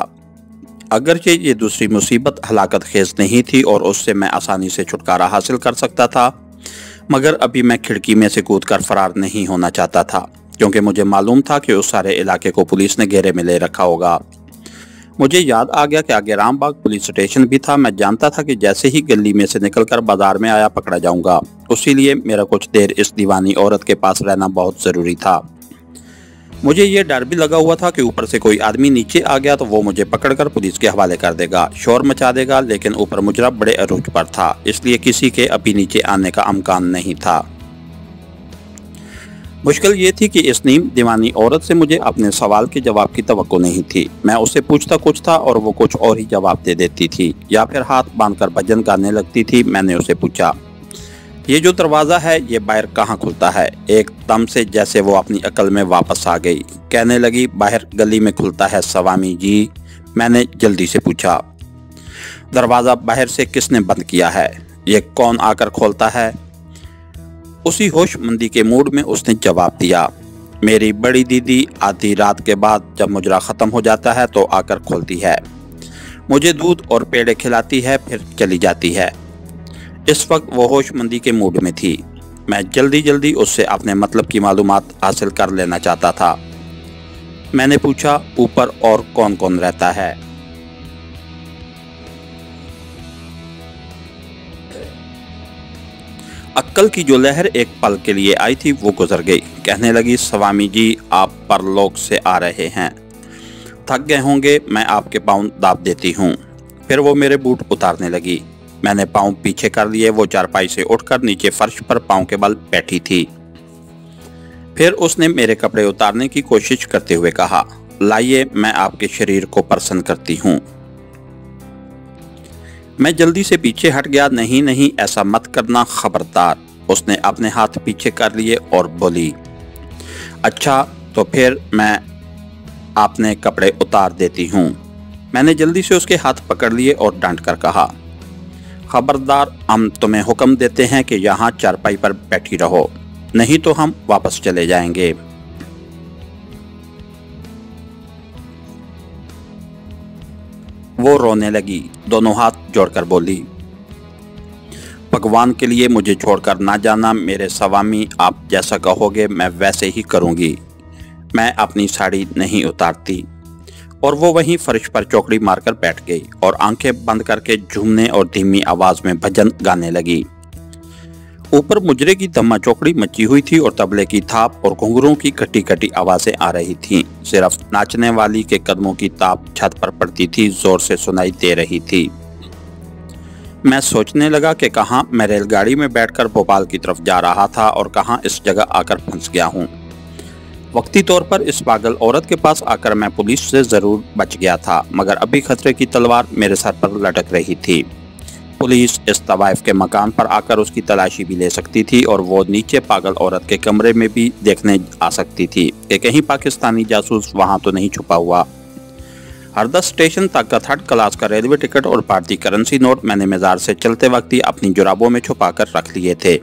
अगरचे ये दूसरी मुसीबत हलाकत खेज नहीं थी और उससे मैं आसानी से छुटकारा हासिल कर सकता था, मगर अभी मैं खिड़की में से कूदकर फरार नहीं होना चाहता था, क्योंकि मुझे मालूम था कि उस सारे इलाके को पुलिस ने घेरे में ले रखा होगा। मुझे याद आ गया कि आगे रामबाग पुलिस स्टेशन भी था। मैं जानता था कि जैसे ही गली में से निकलकर बाजार में आया पकड़ा जाऊंगा। उसी लिए मेरा कुछ देर इस दीवानी औरत के पास रहना बहुत जरूरी था। मुझे ये डर भी लगा हुआ था कि ऊपर से कोई आदमी नीचे आ गया तो वो मुझे पकड़कर पुलिस के हवाले कर देगा, शोर मचा देगा। लेकिन ऊपर मुजरा बड़े अरूज पर था, इसलिए किसी के अभी नीचे आने का अमकान नहीं था। मुश्किल ये थी कि इस नीम दीवानी औरत से मुझे अपने सवाल के जवाब की तवक्को नहीं थी। मैं उससे पूछता कुछ था और वो कुछ और ही जवाब दे देती थी, या फिर हाथ बांधकर भजन गाने लगती थी। मैंने उसे पूछा, ये जो दरवाज़ा है ये बाहर कहाँ खुलता है? एकदम से जैसे वो अपनी अकल में वापस आ गई। कहने लगी, बाहर गली में खुलता है स्वामी जी। मैंने जल्दी से पूछा, दरवाज़ा बाहर से किसने बंद किया है? ये कौन आकर खोलता है? उसी होशमंदी के मूड में उसने जवाब दिया, मेरी बड़ी दीदी आधी रात के बाद जब मुजरा ख़त्म हो जाता है तो आकर खोलती है, मुझे दूध और पेड़े खिलाती है, फिर चली जाती है। इस वक्त वो होशमंदी के मूड में थी। मैं जल्दी जल्दी उससे अपने मतलब की मालूमात हासिल कर लेना चाहता था। मैंने पूछा, ऊपर और कौन कौन रहता है? अक्ल की जो लहर एक पल के लिए आई थी वो गुजर गई। कहने लगी, स्वामी जी, आप परलोक से आ रहे हैं, थक गए होंगे, मैं आपके पाँव दाब देती हूँ। फिर वो मेरे बूट उतारने लगी। मैंने पाँव पीछे कर लिए। वो चारपाई से उठकर नीचे फर्श पर पाँव के बल बैठी थी। फिर उसने मेरे कपड़े उतारने की कोशिश करते हुए कहा, लाइए मैं आपके शरीर को प्रसन्न करती हूँ। मैं जल्दी से पीछे हट गया। नहीं नहीं, ऐसा मत करना, खबरदार। उसने अपने हाथ पीछे कर लिए और बोली, अच्छा तो फिर मैं आपने कपड़े उतार देती हूँ। मैंने जल्दी से उसके हाथ पकड़ लिए और डांट कर कहा, खबरदार, हम तुम्हें हुक्म देते हैं कि यहाँ चारपाई पर बैठी रहो, नहीं तो हम वापस चले जाएंगे। वो रोने लगी, दोनों हाथ जोड़कर बोली, भगवान के लिए मुझे छोड़कर ना जाना मेरे स्वामी, आप जैसा कहोगे मैं वैसे ही करूंगी। मैं अपनी साड़ी नहीं उतारती। और वो वहीं फर्श पर चौकड़ी मारकर बैठ गई और आंखें बंद करके झूमने और धीमी आवाज में भजन गाने लगी। ऊपर मुजरे की धम्मा चौकड़ी मची हुई थी और तबले की थाप और घुंघरूओं की कटी कटी आवाजें आ रही थीं। सिर्फ नाचने वाली के कदमों की ताप छत पर पड़ती थी, जोर से सुनाई दे रही थी। मैं सोचने लगा कि कहाँ मैं रेलगाड़ी में बैठकर भोपाल की तरफ जा रहा था और कहाँ इस जगह आकर फंस गया हूँ। वक्ती तौर पर इस पागल औरत के पास आकर मैं पुलिस से जरूर बच गया था, मगर अभी खतरे की तलवार मेरे सर पर लटक रही थी। पुलिस इस तवाइफ के मकान पर आकर उसकी तलाशी भी ले सकती थी और वो नीचे पागल औरत के कमरे में भी देखने आ सकती थी कि कहीं पाकिस्तानी जासूस वहां तो नहीं छुपा हुआ। हरदा स्टेशन तक का थर्ड क्लास का रेलवे टिकट और भारतीय करेंसी नोट मैंने मजार से चलते वक्त ही अपनी जुराबों में छुपाकर रख लिए थे।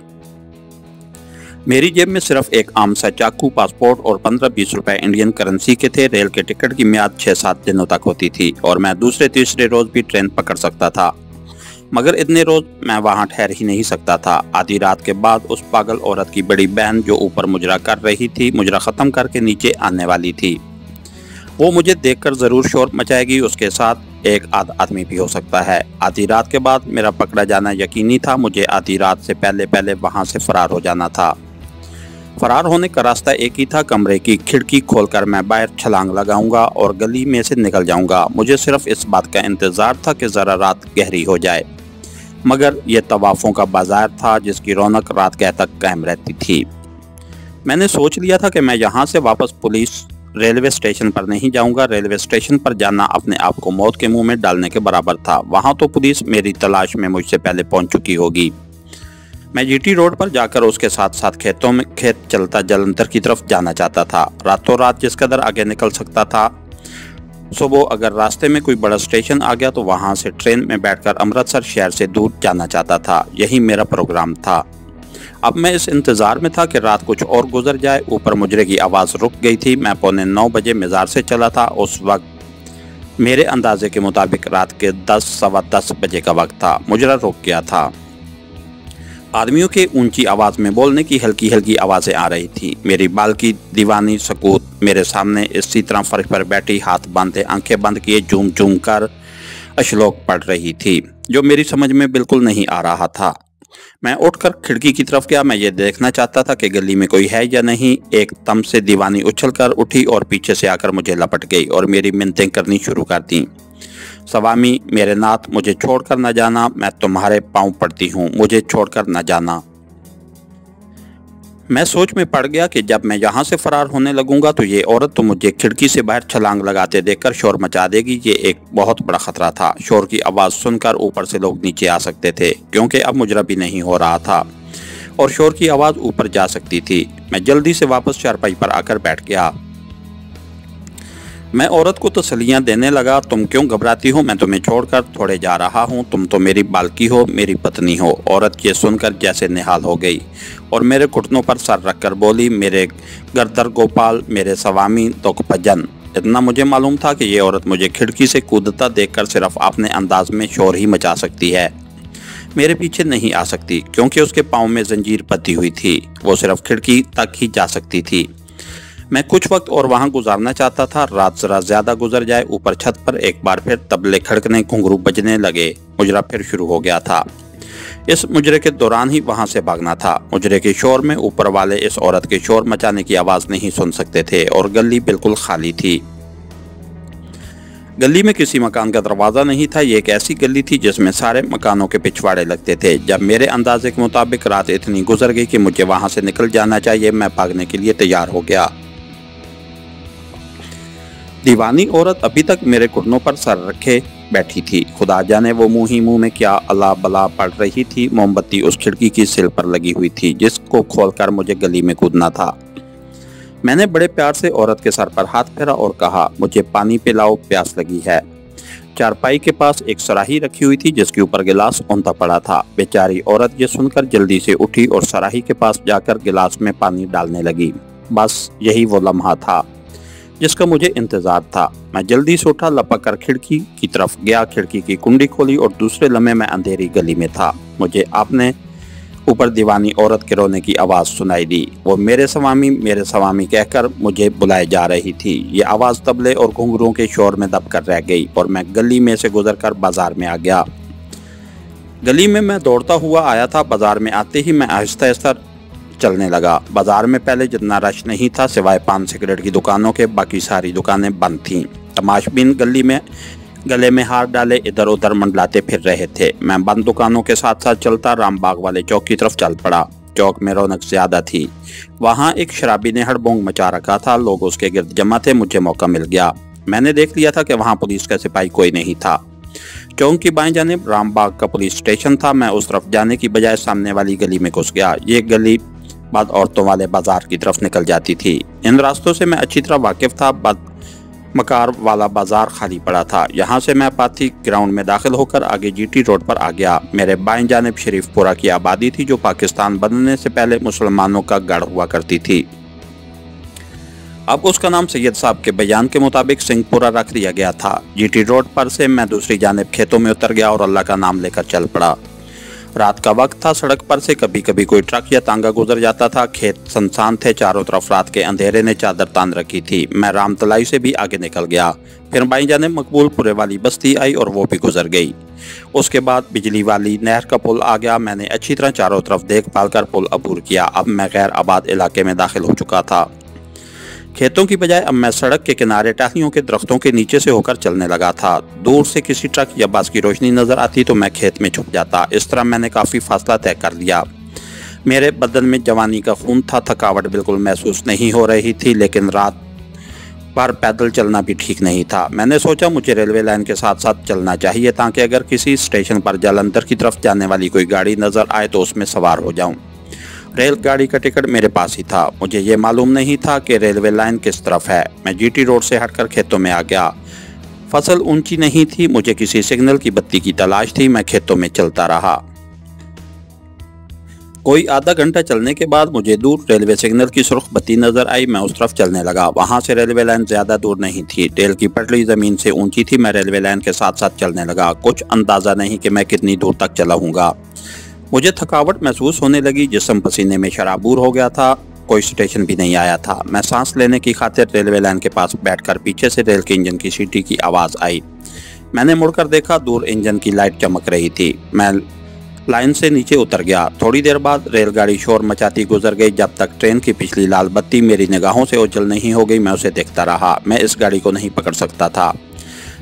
मेरी जेब में सिर्फ एक आम सा चाकू, पासपोर्ट और 15-20 रुपए इंडियन करेंसी के थे। रेल के टिकट की मियाद 6-7 दिनों तक होती थी और मैं दूसरे तीसरे रोज भी ट्रेन पकड़ सकता था, मगर इतने रोज मैं वहां ठहर ही नहीं सकता था। आधी रात के बाद उस पागल औरत की बड़ी बहन जो ऊपर मुजरा कर रही थी, मुजरा खत्म करके नीचे आने वाली थी। वो मुझे देखकर जरूर शोर मचाएगी, उसके साथ एक आदमी भी हो सकता है। आधी रात के बाद मेरा पकड़ा जाना यकीनी था। मुझे आधी रात से पहले पहले वहां से फरार हो जाना था। फरार होने का रास्ता एक ही था, कमरे की खिड़की खोलकर मैं बाहर छलांग लगाऊंगा और गली में से निकल जाऊंगा। मुझे सिर्फ इस बात का इंतजार था कि जरा रात गहरी हो जाए, मगर यह तवाफों का बाजार था जिसकी रौनक रात गह तक कायम रहती थी। मैंने सोच लिया था कि मैं यहाँ से वापस पुलिस रेलवे स्टेशन पर नहीं जाऊंगा। रेलवे स्टेशन पर जाना अपने आप को मौत के मुंह में डालने के बराबर था। वहां तो पुलिस मेरी तलाश में मुझसे पहले पहुंच चुकी होगी। मैं जीटी रोड पर जाकर उसके साथ साथ खेत चलता जलंधर की तरफ जाना चाहता था। रातों रात जिस कदर आगे निकल सकता था। सुबह अगर रास्ते में कोई बड़ा स्टेशन आ गया तो वहां से ट्रेन में बैठकर अमृतसर शहर से दूर जाना चाहता था। यही मेरा प्रोग्राम था। अब मैं इस इंतजार में था कि रात कुछ और गुजर जाए। ऊपर मुजरे की आवाज़ रुक गई थी। मैं 9:15 बजे मज़ार से चला था। उस वक्त मेरे अंदाजे के मुताबिक रात के 10-10:15 बजे का वक्त था। मुजरा रुक गया था। आदमियों के ऊंची आवाज़ में बोलने की हल्की हल्की आवाज़ें आ रही थी। मेरी बाल की दीवानी सकूत मेरे सामने इसी तरह फर्श पर बैठी, हाथ बांधे, आंखें बंद किए, झूम झूम कर श्लोक पढ़ रही थी, जो मेरी समझ में बिल्कुल नहीं आ रहा था। मैं उठकर खिड़की की तरफ गया। मैं ये देखना चाहता था कि गली में कोई है या नहीं। एकदम से दीवानी उछलकर उठी और पीछे से आकर मुझे लपट गई और मेरी मिन्नतें करनी शुरू कर दी। स्वामी मेरे नाथ, मुझे छोड़कर न जाना, मैं तुम्हारे पांव पड़ती हूँ, मुझे छोड़कर न जाना। मैं सोच में पड़ गया कि जब मैं यहाँ से फरार होने लगूंगा तो ये औरत तो मुझे खिड़की से बाहर छलांग लगाते देखकर शोर मचा देगी। ये एक बहुत बड़ा खतरा था। शोर की आवाज़ सुनकर ऊपर से लोग नीचे आ सकते थे, क्योंकि अब मुजरा भी नहीं हो रहा था और शोर की आवाज़ ऊपर जा सकती थी। मैं जल्दी से वापस चारपाई पर आकर बैठ गया। मैं औरत को तसल्लियाँ देने लगा। तुम क्यों घबराती हो? मैं तुम्हें छोड़कर थोड़े जा रहा हूँ। तुम तो मेरी बालकी हो, मेरी पत्नी हो। औरत ये सुनकर जैसे निहाल हो गई और मेरे घुटनों पर सर रखकर बोली, मेरे गर्दर गोपाल, मेरे स्वामी दुख भजन। इतना मुझे मालूम था कि ये औरत मुझे खिड़की से कूदता देखकर सिर्फ अपने अंदाज में शोर ही मचा सकती है, मेरे पीछे नहीं आ सकती, क्योंकि उसके पाँव में जंजीर बंधी हुई थी। वो सिर्फ खिड़की तक ही जा सकती थी। मैं कुछ वक्त और वहां गुजारना चाहता था। रात जरा ज्यादा गुजर जाए। ऊपर छत पर एक बार फिर तबले खड़कने, घुंघरू बजने लगे। मुजरा फिर शुरू हो गया था। इस मुजरे के दौरान ही वहां से भागना था। मुजरे के शोर में ऊपर वाले इस औरत के शोर मचाने की आवाज नहीं सुन सकते थे और गली बिल्कुल खाली थी। गली में किसी मकान का दरवाजा नहीं था। ये एक ऐसी गली थी जिसमें सारे मकानों के पिछवाड़े लगते थे। जब मेरे अंदाजे के मुताबिक रात इतनी गुजर गई कि मुझे वहां से निकल जाना चाहिए, मैं भागने के लिए तैयार हो गया। दीवानी औरत अभी तक मेरे घुटनों पर सर रखे बैठी थी। खुदा जाने वो मुंह ही मुंह में क्या अल्लाह बला पढ़ रही थी। मोमबत्ती उस खिड़की की सिल पर लगी हुई थी जिसको खोलकर मुझे गली में कूदना था। मैंने बड़े प्यार से औरत के सर पर हाथ फेरा और कहा, मुझे पानी पिलाओ, प्यास लगी है। चारपाई के पास एक सराही रखी हुई थी जिसके ऊपर गिलास औंधा पड़ा था। बेचारी औरत ये सुनकर जल्दी से उठी और सराही के पास जाकर गिलास में पानी डालने लगी। बस यही वो लम्हा था जिसका मुझे इंतजार था। मैं जल्दी से उठा, लपक कर खिड़की की तरफ गया, खिड़की की कुंडी खोली और दूसरे लम्हे में अंधेरी गली में था। मुझे आपने ऊपर दीवानी औरत के रोने की आवाज़ सुनाई दी। वो मेरे स्वामी कहकर मुझे बुलाए जा रही थी। ये आवाज़ तबले और घुंघरूओं के शोर में दब कर रह गई और मैं गली में से गुजरकर बाजार में आ गया। गली में मैं दौड़ता हुआ आया था। बाजार में आते ही मैं आहिस्ता आहिस्ता चलने लगा। बाजार में पहले जितना रश नहीं था, सिवाय पान सिगरेट की दुकानों के बाकी सारी दुकानें बंद थीं। तमाशबीन गली में गले में हाथ डाले इधर उधर मंडलाते फिर रहे थे। मैं बंद दुकानों के साथ साथ चलता रामबाग वाले चौक की तरफ चल पड़ा। चौक में रौनक ज्यादा थी। वहाँ एक शराबी ने हड़बोंग मचा रखा था। लोग उसके गिर्द जमा थे। मुझे मौका मिल गया। मैंने देख लिया था कि वहाँ पुलिस का सिपाही कोई नहीं था। चौक की बाएं जानिब रामबाग का पुलिस स्टेशन था। मैं उस तरफ जाने की बजाय सामने वाली गली में घुस गया। ये गली बाद औरतों वाले बाजार की तरफ निकल जाती थी। इन रास्तों से मैं अच्छी तरह वाकिफ था। मकार वाला बाजार खाली पड़ा था। यहाँ से मैं पाथी ग्राउंड में दाखिल होकर आगे जीटी रोड पर आ गया। मेरे बाएं जानिब शरीफपुरा की आबादी थी, जो पाकिस्तान बनने से पहले मुसलमानों का गढ़ हुआ करती थी। अब उसका नाम सैयद साहब के बयान के मुताबिक सिंहपुरा रख दिया गया था। जीटी रोड पर से मैं दूसरी जानिब खेतों में उतर गया और अल्लाह का नाम लेकर चल पड़ा। रात का वक्त था। सड़क पर से कभी कभी कोई ट्रक या तांगा गुजर जाता था। खेत सुनसान थे। चारों तरफ रात के अंधेरे ने चादर तान रखी थी। मैं रामतलाई से भी आगे निकल गया। फिर बाईं जानिब मकबूलपुरे वाली बस्ती आई और वो भी गुजर गई। उसके बाद बिजली वाली नहर का पुल आ गया। मैंने अच्छी तरह चारों तरफ देखभाल कर पुल अबूर किया। अब मैं गैर आबाद इलाके में दाखिल हो चुका था। खेतों की बजाय अब मैं सड़क के किनारे टहनियों के दरख्तों के नीचे से होकर चलने लगा था। दूर से किसी ट्रक या बस की रोशनी नजर आती तो मैं खेत में छुप जाता। इस तरह मैंने काफ़ी फासला तय कर लिया। मेरे बदन में जवानी का खून था। थकावट बिल्कुल महसूस नहीं हो रही थी, लेकिन रात भर पैदल चलना भी ठीक नहीं था। मैंने सोचा मुझे रेलवे लाइन के साथ साथ चलना चाहिए, ताकि अगर किसी स्टेशन पर जालंधर की तरफ जाने वाली कोई गाड़ी नजर आए तो उसमें सवार हो जाऊं। रेलगाड़ी का टिकट मेरे पास ही था। मुझे ये मालूम नहीं था कि रेलवे लाइन किस तरफ है। मैं जीटी रोड से हटकर खेतों में आ गया। फसल ऊंची नहीं थी। मुझे किसी सिग्नल की बत्ती की तलाश थी। मैं खेतों में चलता रहा। कोई आधा घंटा चलने के बाद मुझे दूर रेलवे सिग्नल की सुर्ख बत्ती नजर आई। मैं उस तरफ चलने लगा। वहां से रेलवे लाइन ज्यादा दूर नहीं थी। रेल की पटरी जमीन से ऊंची थी। मैं रेलवे लाइन के साथ साथ चलने लगा। कुछ अंदाजा नहीं कि मैं कितनी दूर तक चला हूँगा। मुझे थकावट महसूस होने लगी। जिस्म पसीने में शराबूर हो गया था। कोई स्टेशन भी नहीं आया था। मैं सांस लेने की खातिर रेलवे लाइन के पास बैठकर पीछे से रेल के इंजन की सीटी की आवाज़ आई। मैंने मुड़कर देखा। दूर इंजन की लाइट चमक रही थी। मैं लाइन से नीचे उतर गया। थोड़ी देर बाद रेलगाड़ी शोर मचाती गुजर गई। जब तक ट्रेन की पिछली लाल बत्ती मेरी निगाहों से ओझल नहीं हो गई, मैं उसे देखता रहा। मैं इस गाड़ी को नहीं पकड़ सकता था।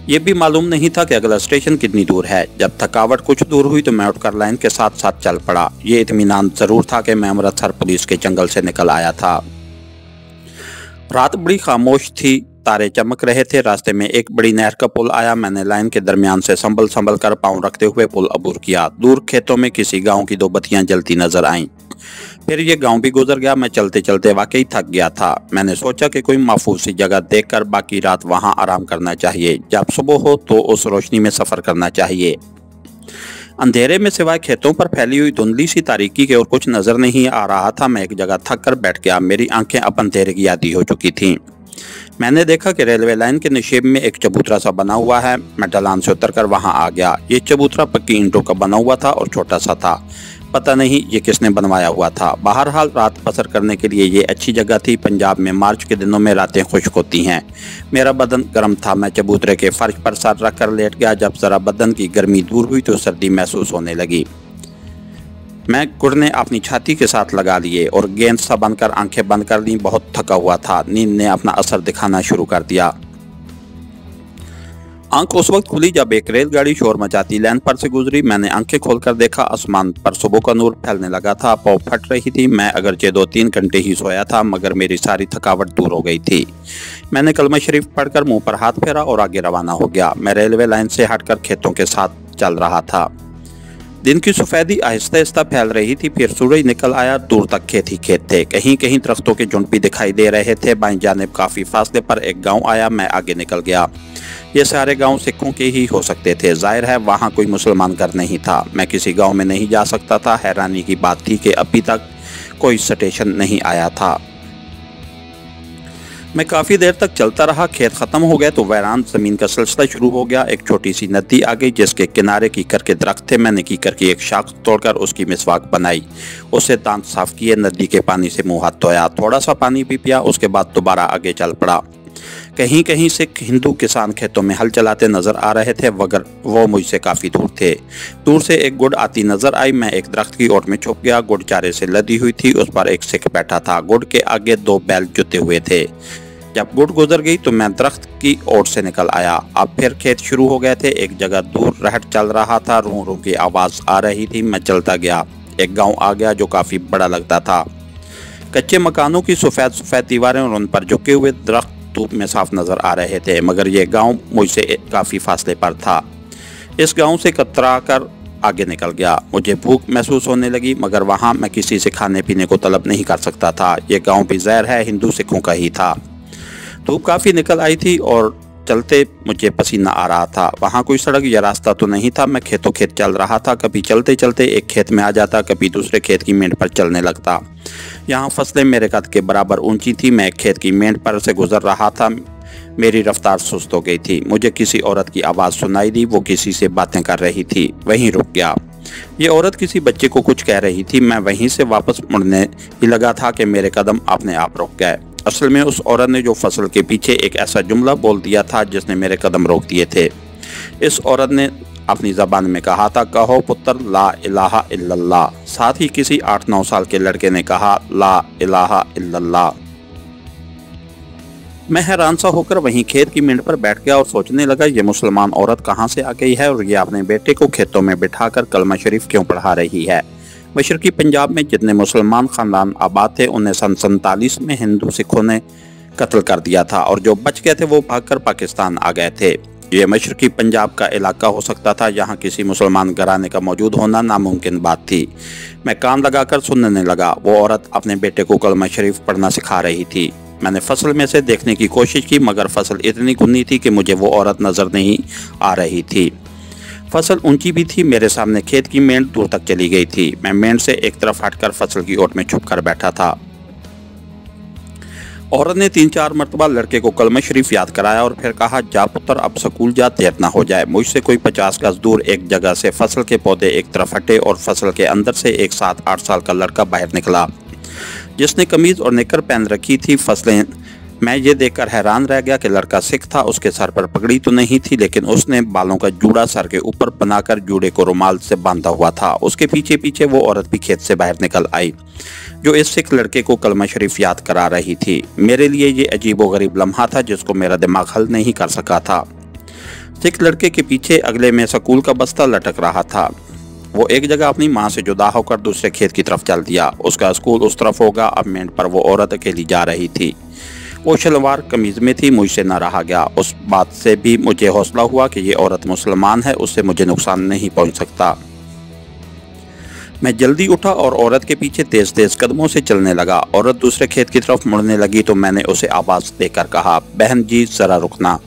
ये भी मालूम नहीं था कि अगला स्टेशन कितनी दूर है। जब थकावट कुछ दूर हुई तो मैं उठकर लाइन के साथ साथ चल पड़ा। ये इत्मीनान जरूर था कि मैं अमृतसर पुलिस के जंगल से निकल आया था। रात बड़ी खामोश थी। तारे चमक रहे थे। रास्ते में एक बड़ी नहर का पुल आया। मैंने लाइन के दरमियान से संभल कर पांव रखते हुए पुल अबूर किया। दूर खेतों में किसी गांव की 2 बत्तियां जलती नजर आईं। फिर ये गांव भी गुजर गया। मैं चलते चलते वाकई थक गया था। मैंने सोचा कि कोई महफूज सी जगह देखकर बाकी रात वहां आराम करना चाहिए। जब सुबह हो तो उस रोशनी में सफर करना चाहिए। अंधेरे में सिवाय खेतों पर फैली हुई धुंधली सी तारीकी के और कुछ नजर नहीं आ रहा था। मैं एक जगह थक कर बैठ गया। मेरी आंखें अब अंधेरे की आदी हो चुकी थीं। मैंने देखा कि रेलवे लाइन के निशेब में एक चबूतरा सा बना हुआ है। मैं ढलान से उतरकर वहां आ गया। ये चबूतरा पक्की ईंटों का बना हुआ था और छोटा सा था। पता नहीं ये किसने बनवाया हुआ था। बहरहाल रात बसर करने के लिए ये अच्छी जगह थी। पंजाब में मार्च के दिनों में रातें खुश्क होती हैं। मेरा बदन गर्म था। मैं चबूतरे के फर्श पर सर रख कर लेट गया। जब जरा बदन की गर्मी दूर हुई तो सर्दी महसूस होने लगी। मैं गुड़ने अपनी छाती के साथ लगा लिए और गेंद सा बनकर आंखें बंद कर ली। बहुत थका हुआ था। नींद ने अपना असर दिखाना शुरू कर दिया। आंख उस वक्त खुली जब एक रेलगाड़ी शोर मचाती लाइन पर से गुजरी। मैंने आंखें खोलकर देखा। आसमान पर सुबह का नूर फैलने लगा था। पौ फट रही थी। मैं अगरचे 2-3 घंटे ही सोया था, मगर मेरी सारी थकावट दूर हो गई थी। मैंने कलमा शरीफ पढ़कर मुंह पर हाथ फेरा और आगे रवाना हो गया। मैं रेलवे लाइन से हटकर खेतों के साथ चल रहा था। दिन की सफेदी आहिस्ता आहिस्ता फैल रही थी। फिर सूरज निकल आया। दूर तक खेत ही खेत थे। कहीं कहीं दरख्तों के झुंड भी दिखाई दे रहे थे। बाईं जानिब काफी फासले पर एक गांव आया। मैं आगे निकल गया। ये सारे गांव सिखों के ही हो सकते थे। जाहिर है वहां कोई मुसलमान घर नहीं था। मैं किसी गांव में नहीं जा सकता था। हैरानी की बात थी कि अभी तक कोई स्टेशन नहीं आया था। मैं काफ़ी देर तक चलता रहा। खेत ख़त्म हो गए तो वीरान ज़मीन का सिलसिला शुरू हो गया। एक छोटी सी नदी आ गई जिसके किनारे कीकर के दरख्त थे। मैंने कीकर की एक शाख तोड़कर उसकी मिसवाक बनाई, उससे दांत साफ किए, नदी के पानी से मुंह हाथ धोया, थोड़ा सा पानी भी पिया। उसके बाद दोबारा आगे चल पड़ा। कहीं कहीं से हिंदू किसान खेतों में हल चलाते नजर आ रहे थे, मगर वो मुझसे काफ़ी दूर थे। दूर से एक गुड़ आती नजर आई। मैं एक दरख्त की ओट में छुप गया। गुड़ चारे से लदी हुई थी, उस पर एक सिख बैठा था। गुड़ के आगे 2 बैल जुते हुए थे। जब गुड़ गुजर गई तो मैं दरख्त की ओर से निकल आया। अब फिर खेत शुरू हो गए थे। एक जगह दूर रहट चल रहा था, रूं रूं की आवाज़ आ रही थी। मैं चलता गया। एक गांव आ गया जो काफ़ी बड़ा लगता था। कच्चे मकानों की सफ़ेद सफ़ेद दीवारें और उन पर झुके हुए दरख्त धूप में साफ नज़र आ रहे थे, मगर यह गांव मुझसे काफ़ी फासले पर था। इस गांव से कतरा कर आगे निकल गया। मुझे भूख महसूस होने लगी, मगर वहाँ मैं किसी से खाने पीने को तलब नहीं कर सकता था। यह गांव भी ज़ाहिर है हिंदू सिखों का ही था। धूप काफ़ी निकल आई थी और चलते मुझे पसीना आ रहा था। वहाँ कोई सड़क या रास्ता तो नहीं था। मैं खेतों खेत चल रहा था। कभी चलते चलते एक खेत में आ जाता, कभी दूसरे खेत की मेंढ पर चलने लगता। यहाँ फसलें मेरे कद के बराबर ऊंची थी। मैं एक खेत की मेंढ पर से गुजर रहा था। मेरी रफ्तार सुस्त हो गई थी। मुझे किसी औरत की आवाज़ सुनाई दी। वो किसी से बातें कर रही थी। वहीं रुक गया। ये औरत किसी बच्चे को कुछ कह रही थी। मैं वहीं से वापस मुड़ने ही लगा था कि मेरे कदम अपने आप रुक गए। असल में उस औरत ने जो फसल के पीछे एक ऐसा जुमला बोल दिया था जिसने मेरे कदम रोक दिए थे। इस औरत ने अपनी ज़बान में कहा था, कहो पुत्र ला इलाहा इल्लल्लाह। साथ ही किसी 8-9 साल के लड़के ने कहा, ला इलाहा इल्लल्लाह। मैं हैरान सा होकर वहीं खेत की मेंढ पर बैठ गया और सोचने लगा, ये मुसलमान औरत कहाँ से आ गई है और ये अपने बेटे को खेतों में बिठाकर कलमा शरीफ क्यों पढ़ा रही है। मशरकी पंजाब में जितने मुसलमान ख़ानदान आबाद थे उन्हें सन 47 में हिंदू सिखों ने कत्ल कर दिया था और जो बच गए थे वो भागकर पाकिस्तान आ गए थे। ये मशरकी पंजाब का इलाका हो सकता था। यहाँ किसी मुसलमान घराने का मौजूद होना नामुमकिन बात थी। मैं कान लगाकर सुनने लगा। वो औरत अपने बेटे को कलमा शरीफ पढ़ना सिखा रही थी। मैंने फसल में से देखने की कोशिश की, मगर फसल इतनी घुनी थी कि मुझे वो औरत नज़र नहीं आ रही थी। फसल ऊंची भी थी। मेरे सामने खेत की मेंढ दूर तक चली गई थी। मैं मेंढ से एक तरफ हटकर फसल की ओट में छुप कर बैठा था। औरत ने 3-4 मरतबा लड़के को कलमा शरीफ याद कराया और फिर कहा, जा पुत्र अब स्कूल जा, देर ना हो जाए। मुझसे कोई 50 गज दूर एक जगह से फसल के पौधे एक तरफ हटे और फसल के अंदर से एक 7-8 साल का लड़का बाहर निकला जिसने कमीज और निकर पहन रखी थी। फसलें मैं ये देखकर हैरान रह गया कि लड़का सिख था। उसके सर पर पगड़ी तो नहीं थी, लेकिन उसने बालों का जूड़ा सर के ऊपर बनाकर जूड़े को रुमाल से बांधा हुआ था। उसके पीछे पीछे वो औरत भी खेत से बाहर निकल आई जो इस सिख लड़के को कलमा शरीफ याद करा रही थी। मेरे लिए ये अजीबोगरीब लम्हा था जिसको मेरा दिमाग हल नहीं कर सका था। सिख लड़के के पीछे अगले में स्कूल का बस्ता लटक रहा था। वो एक जगह अपनी माँ से जुदा होकर दूसरे खेत की तरफ चल दिया। उसका स्कूल उस तरफ होगा। अब मेंढ पर वो औरत अकेली जा रही थी। वो शलवार कमीज में थी। मुझसे न रहा गया। उस बात से भी मुझे हौसला हुआ कि ये औरत मुसलमान है, उससे मुझे नुकसान नहीं पहुंच सकता। मैं जल्दी उठा और औरत के पीछे तेज तेज कदमों से चलने लगा। औरत दूसरे खेत की तरफ मुड़ने लगी तो मैंने उसे आवाज़ देकर कहा, बहन जी जरा रुकना।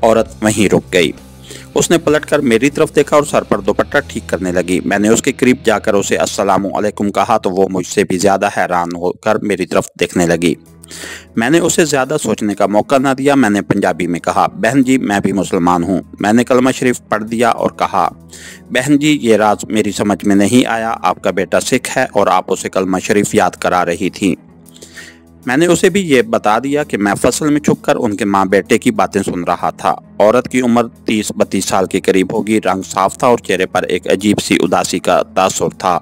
औरत वहीं रुक गई। उसने पलटकर मेरी तरफ देखा और सर पर दुपट्टा ठीक करने लगी। मैंने उसके करीब जाकर उसे अस्सलामु अलैकुम कहा तो वो मुझसे भी ज़्यादा हैरान होकर मेरी तरफ देखने लगी। मैंने उसे ज़्यादा सोचने का मौका ना दिया। मैंने पंजाबी में कहा, बहन जी मैं भी मुसलमान हूँ। मैंने कलमा शरीफ पढ़ दिया और कहा, बहन जी ये राज मेरी समझ में नहीं आया। आपका बेटा सिख है और आप उसे कलमा शरीफ याद करा रही थी। मैंने उसे भी ये बता दिया कि मैं फसल में छुपकर उनके माँ बेटे की बातें सुन रहा था। औरत की उम्र 30-32 साल के करीब होगी। रंग साफ था और चेहरे पर एक अजीब सी उदासी का तासुर था।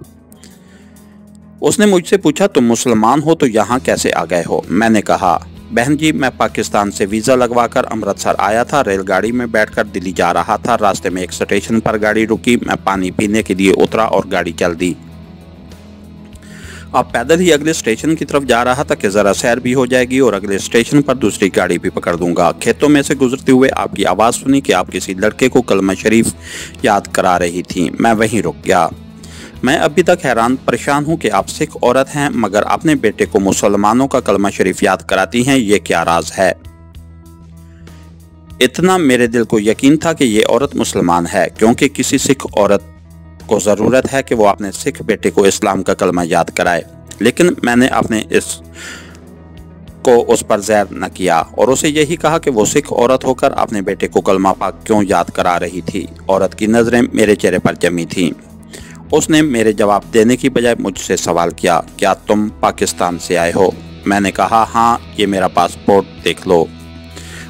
उसने मुझसे पूछा, तुम मुसलमान हो तो यहाँ कैसे आ गए हो? मैंने कहा, बहन जी मैं पाकिस्तान से वीज़ा लगवाकर अमृतसर आया था। रेलगाड़ी में बैठकर दिल्ली जा रहा था। रास्ते में एक स्टेशन पर गाड़ी रुकी। मैं पानी पीने के लिए उतरा और गाड़ी चल दी। अब पैदल ही अगले स्टेशन की तरफ जा रहा था कि ज़रा सैर भी हो जाएगी और अगले स्टेशन पर दूसरी गाड़ी भी पकड़ दूंगा। खेतों में से गुजरते हुए आपकी आवाज़ सुनी कि आप किसी लड़के को कलमा शरीफ याद करा रही थी। मैं वहीं रुक गया। मैं अभी तक हैरान परेशान हूँ कि आप सिख औरत हैं मगर अपने बेटे को मुसलमानों का कलमा शरीफ याद कराती हैं। ये क्या राज है? इतना मेरे दिल को यकीन था कि ये औरत मुसलमान है, क्योंकि किसी सिख औरत को ज़रूरत है कि वो अपने सिख बेटे को इस्लाम का कलमा याद कराए। लेकिन मैंने अपने इस को उस पर जहर न किया और उसे यही कहा कि वो सिख औरत होकर अपने बेटे को कलमा पाक क्यों याद करा रही थी। औरत की नज़रें मेरे चेहरे पर जमी थीं। उसने मेरे जवाब देने की बजाय मुझसे सवाल किया, क्या तुम पाकिस्तान से आए हो? मैंने कहा, हाँ, ये मेरा पासपोर्ट देख लो।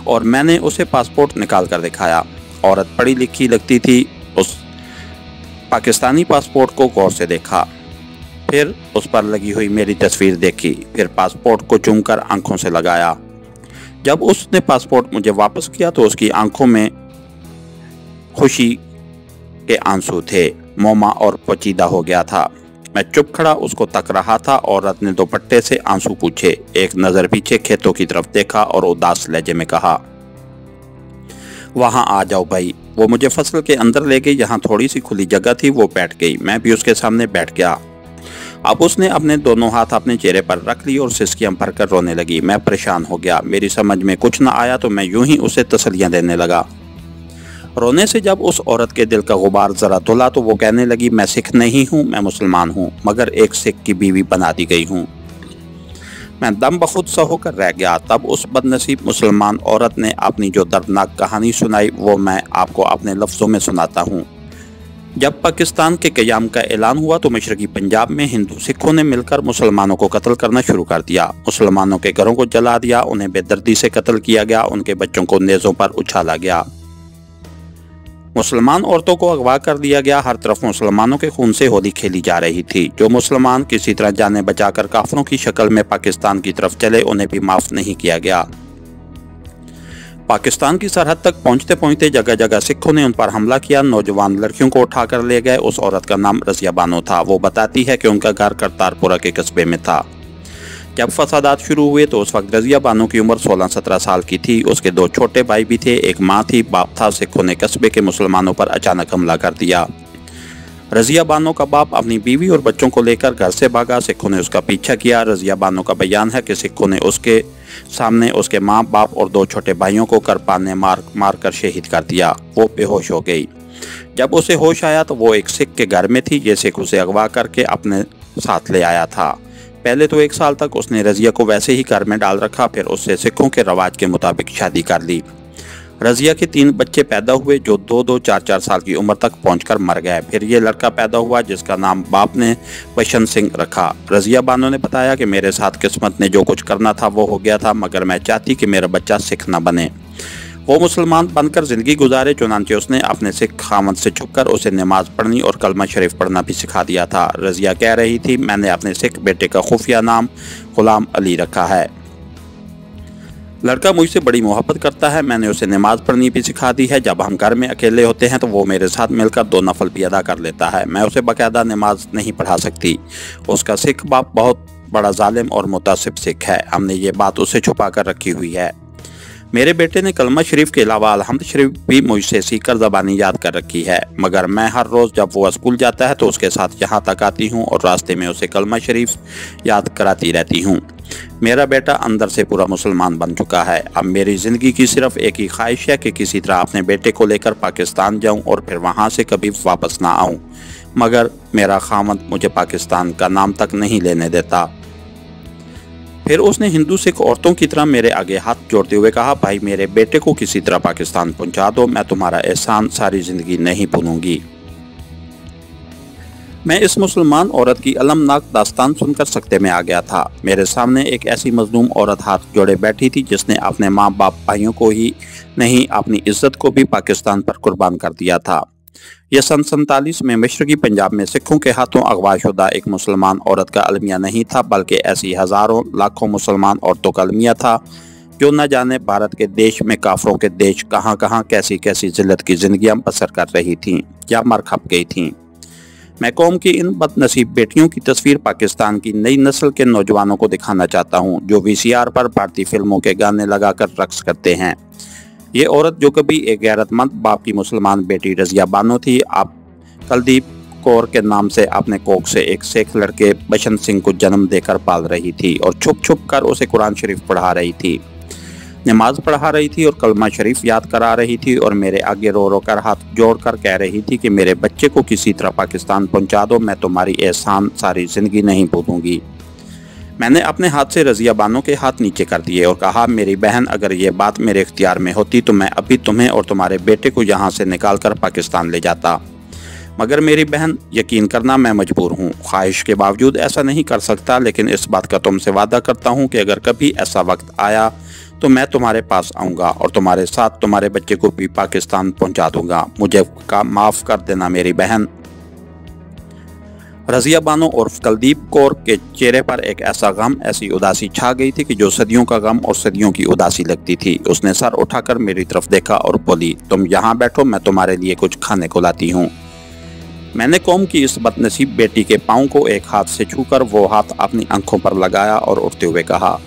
और मैंने उसे पासपोर्ट निकाल कर दिखाया। औरत पढ़ी लिखी लगती थी। उस पाकिस्तानी पासपोर्ट को गौर से देखा, फिर उस पर लगी हुई मेरी तस्वीर देखी, फिर पासपोर्ट को चूमकर आंखों से लगाया। जब उसने पासपोर्ट मुझे वापस किया तो उसकी आंखों में खुशी के आंसू थे। मोमा और पोचीदा हो गया था। मैं चुप खड़ा उसको तक रहा था। औरत ने दुपट्टे से आंसू पूछे, एक नज़र पीछे खेतों की तरफ देखा और उदास लहजे में कहा, वहाँ आ जाओ भाई। वो मुझे फसल के अंदर ले गई, जहाँ थोड़ी सी खुली जगह थी। वो बैठ गई, मैं भी उसके सामने बैठ गया। अब उसने अपने दोनों हाथ अपने चेहरे पर रख लिए और सिसकियां भरकर रोने लगी। मैं परेशान हो गया। मेरी समझ में कुछ न आया तो मैं यूं ही उसे तसल्लियां देने लगा। रोने से जब उस औरत के दिल का गुबार जरा धुला तो वो कहने लगी, मैं सिख नहीं हूँ, मैं मुसलमान हूँ, मगर एक सिख की बीवी बना दी गई हूँ। मैं दम बखुद सा होकर रह गया। तब उस बदनसीब मुसलमान औरत ने अपनी जो दर्दनाक कहानी सुनाई वो मैं आपको अपने लफ्ज़ों में सुनाता हूँ। जब पाकिस्तान के क़याम का ऐलान हुआ तो मशरक़ी पंजाब में हिंदू सिखों ने मिलकर मुसलमानों को कत्ल करना शुरू कर दिया। मुसलमानों के घरों को जला दिया, उन्हें बेदर्दी से कत्ल किया गया, उनके बच्चों को नेज़ों पर उछाला गया, मुसलमान औरतों को अगवा कर दिया गया। हर तरफ मुसलमानों के खून से होली खेली जा रही थी। जो मुसलमान किसी तरह जाने बचाकर काफिरों की शक्ल में पाकिस्तान की तरफ चले, उन्हें भी माफ नहीं किया गया। पाकिस्तान की सरहद तक पहुंचते पहुंचते जगह जगह सिखों ने उन पर हमला किया। नौजवान लड़कियों को उठाकर ले गए। उस औरत का नाम रज़िया बानो था। वो बताती है कि उनका घर करतारपुरा के कस्बे में था। जब फसादात शुरू हुए तो उस वक्त रज़िया बानो की उम्र 16-17 साल की थी। उसके 2 छोटे भाई भी थे, एक माँ थी, बाप था। सिखों ने कस्बे के मुसलमानों पर अचानक हमला कर दिया। रज़िया बानो का बाप अपनी बीवी और बच्चों को लेकर घर से भागा। सिखों ने उसका पीछा किया। रज़िया बानो का बयान है कि सिखों ने उसके सामने उसके माँ बाप और 2 छोटे भाइयों को करपान ने मार कर शहीद कर दिया। वो बेहोश हो गई। जब उसे होश आया तो वो एक सिख के घर में थी। ये सिख उसे अगवा करके अपने साथ ले आया था। पहले तो 1 साल तक उसने रज़िया को वैसे ही घर में डाल रखा, फिर उससे सिखों के रवाज के मुताबिक शादी कर ली। रज़िया के 3 बच्चे पैदा हुए जो 2-2, 4-4 साल की उम्र तक पहुंचकर मर गए। फिर ये लड़का पैदा हुआ जिसका नाम बाप ने बसंत सिंह रखा। रज़िया बानो ने बताया कि मेरे साथ किस्मत ने जो कुछ करना था वो हो गया था, मगर मैं चाहती कि मेरा बच्चा सिख न बने, वो मुसलमान बनकर ज़िंदगी गुजारे। चुनांचे उसने अपने सिख खामद से छुपकर उसे नमाज पढ़नी और कलमा शरीफ पढ़ना भी सिखा दिया था। रज़िया कह रही थी, मैंने अपने सिख बेटे का खुफिया नाम गुलाम अली रखा है। लड़का मुझसे बड़ी मोहब्बत करता है। मैंने उसे नमाज पढ़नी भी सिखा दी है। जब हम घर में अकेले होते हैं तो वो मेरे साथ मिलकर 2 नफल भी अदा कर लेता है। मैं उसे बाकायदा नमाज नहीं पढ़ा सकती। उसका सिख बाप बहुत बड़ा जालिम और मुतासिब सिख है। हमने ये बात उसे छुपा कर रखी हुई है। मेरे बेटे ने कलमा शरीफ के अलावा अलहम्द शरीफ भी मुझसे सीखकर ज़बानी याद कर रखी है, मगर मैं हर रोज़ जब वो स्कूल जाता है तो उसके साथ यहाँ तक आती हूँ और रास्ते में उसे कलमा शरीफ याद कराती रहती हूँ। मेरा बेटा अंदर से पूरा मुसलमान बन चुका है। अब मेरी ज़िंदगी की सिर्फ एक ही ख्वाहिश है कि किसी तरह अपने बेटे को लेकर पाकिस्तान जाऊँ और फिर वहाँ से कभी वापस ना आऊँ, मगर मेरा खामद मुझे पाकिस्तान का नाम तक नहीं लेने देता। फिर उसने हिंदू सिख औरतों की तरह मेरे आगे हाथ जोड़ते हुए कहा, भाई मेरे बेटे को किसी तरह पाकिस्तान पहुंचा दो, मैं तुम्हारा एहसान सारी जिंदगी नहीं भूलूंगी। मैं इस मुसलमान औरत की अलमनाक दास्तान सुनकर सकते में आ गया था। मेरे सामने एक ऐसी मजलूम औरत हाथ जोड़े बैठी थी जिसने अपने माँ बाप भाइयों को ही नहीं अपनी इज्जत को भी पाकिस्तान पर कुर्बान कर दिया था। यह सन 47 में मशरकी पंजाब में सिखों के हाथों अगवाशुदा एक मुसलमान औरत का अलमिया नहीं था, बल्कि ऐसी हज़ारों लाखों मुसलमान औरतों का अलमिया था जो न जाने भारत के देश में काफरों के देश कहाँ कहाँ कैसी कैसी जिल्लत की जिंदगियाँ बसर कर रही थीं या मर खप गई थीं। मैं कौम की इन बदनसीब बेटियों की तस्वीर पाकिस्तान की नई नस्ल के नौजवानों को दिखाना चाहता हूँ जो VCR पर भारतीय फिल्मों के गाने लगाकर रक्स करते हैं। ये औरत जो कभी एक गैरतमंद बाप की मुसलमान बेटी रज़िया बानो थी, आप कुलदीप कौर के नाम से अपने कोख से एक सिख लड़के बसंत सिंह को जन्म देकर पाल रही थी और छुप छुप कर उसे कुरान शरीफ पढ़ा रही थी, नमाज पढ़ा रही थी और कलमा शरीफ याद करा रही थी और मेरे आगे रो रो कर हाथ जोड़कर कह रही थी कि मेरे बच्चे को किसी तरह पाकिस्तान पहुंचा दो, मैं तुम्हारी एहसान सारी ज़िंदगी नहीं भूलूंगी। मैंने अपने हाथ से रज़िया बानो के हाथ नीचे कर दिए और कहा, मेरी बहन, अगर ये बात मेरे इख्तियार में होती तो मैं अभी तुम्हें और तुम्हारे बेटे को यहाँ से निकाल कर पाकिस्तान ले जाता। मगर मेरी बहन, यकीन करना मैं मजबूर हूँ। ख्वाहिश के बावजूद ऐसा नहीं कर सकता, लेकिन इस बात का तुमसे वादा करता हूँ कि अगर कभी ऐसा वक्त आया तो मैं तुम्हारे पास आऊँगा और तुम्हारे साथ तुम्हारे बच्चे को भी पाकिस्तान पहुँचा दूँगा। मुझे माफ़ कर देना मेरी बहन। रज़िया बानो और कुलदीप कौर के चेहरे पर एक ऐसा गम, ऐसी उदासी छा गई थी कि जो सदियों का गम और सदियों की उदासी लगती थी। उसने सर उठाकर मेरी तरफ देखा और बोली, तुम यहाँ बैठो, मैं तुम्हारे लिए कुछ खाने को लाती हूँ। मैंने कौम की इस बदनसीब बेटी के पाँव को एक हाथ से छूकर वो हाथ अपनी आंखों पर लगाया और उठते हुए कहा,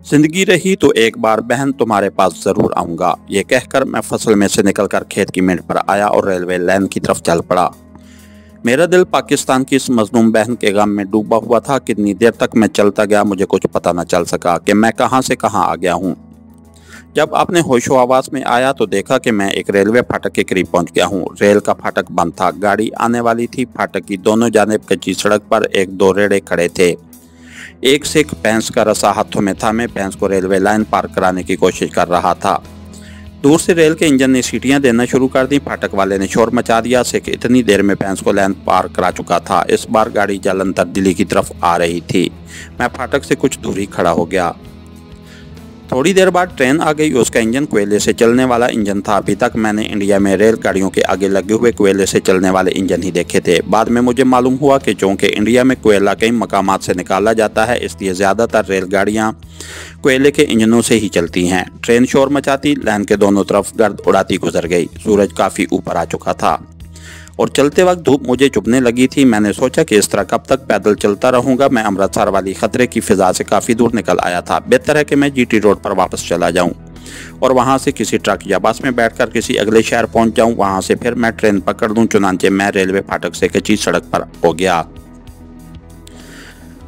जिंदगी रही तो एक बार बहन तुम्हारे पास जरूर आऊँगा। ये कहकर मैं फसल में से निकलकर खेत की मेड़ पर आया और रेलवे लाइन की तरफ चल पड़ा। मेरा दिल पाकिस्तान की इस मजलूम बहन के गम में डूबा हुआ था। कितनी देर तक मैं चलता गया, मुझे कुछ पता न चल सका कि मैं कहां से कहां आ गया हूं। जब अपने होशो आवास में आया तो देखा कि मैं एक रेलवे फाटक के करीब पहुंच गया हूं। रेल का फाटक बंद था, गाड़ी आने वाली थी। फाटक की दोनों जानिब कच्ची सड़क पर एक दो रेड़े खड़े थे। एक सिख भैंस का रस्सा हाथों में था। मैं भैंस को रेलवे लाइन पार कराने की कोशिश कर रहा था। दूर से रेल के इंजन ने सीटियां देना शुरू कर दी। फाटक वाले ने शोर मचा दिया। सिख इतनी देर में भैंस को लाइन पार करा चुका था। इस बार गाड़ी जालंधर दिल्ली की तरफ आ रही थी। मैं फाटक से कुछ दूरी खड़ा हो गया। थोड़ी देर बाद ट्रेन आ गई। उसका इंजन कोयले से चलने वाला इंजन था। अभी तक मैंने इंडिया में रेलगाड़ियों के आगे लगे हुए कोयले से चलने वाले इंजन ही देखे थे। बाद में मुझे मालूम हुआ कि चूंकि इंडिया में कोयला कई मकामात से निकाला जाता है, इसलिए ज़्यादातर रेलगाड़ियाँ कोयले के इंजनों से ही चलती हैं। ट्रेन शोर मचाती, लाइन के दोनों तरफ गर्द उड़ाती गुजर गई। सूरज काफ़ी ऊपर आ चुका था और चलते वक्त धूप मुझे चुभने लगी थी। मैंने सोचा कि इस तरह कब तक पैदल चलता रहूंगा। मैं अमृतसर वाली खतरे की फिजा से काफ़ी दूर निकल आया था। बेहतर है कि मैं जीटी रोड पर वापस चला जाऊं और वहां से किसी ट्रक या बस में बैठकर किसी अगले शहर पहुंच जाऊं। वहां से फिर मैं ट्रेन पकड़ लूं। चुनांचे मैं रेलवे फाटक से कच्ची सड़क पर हो गया।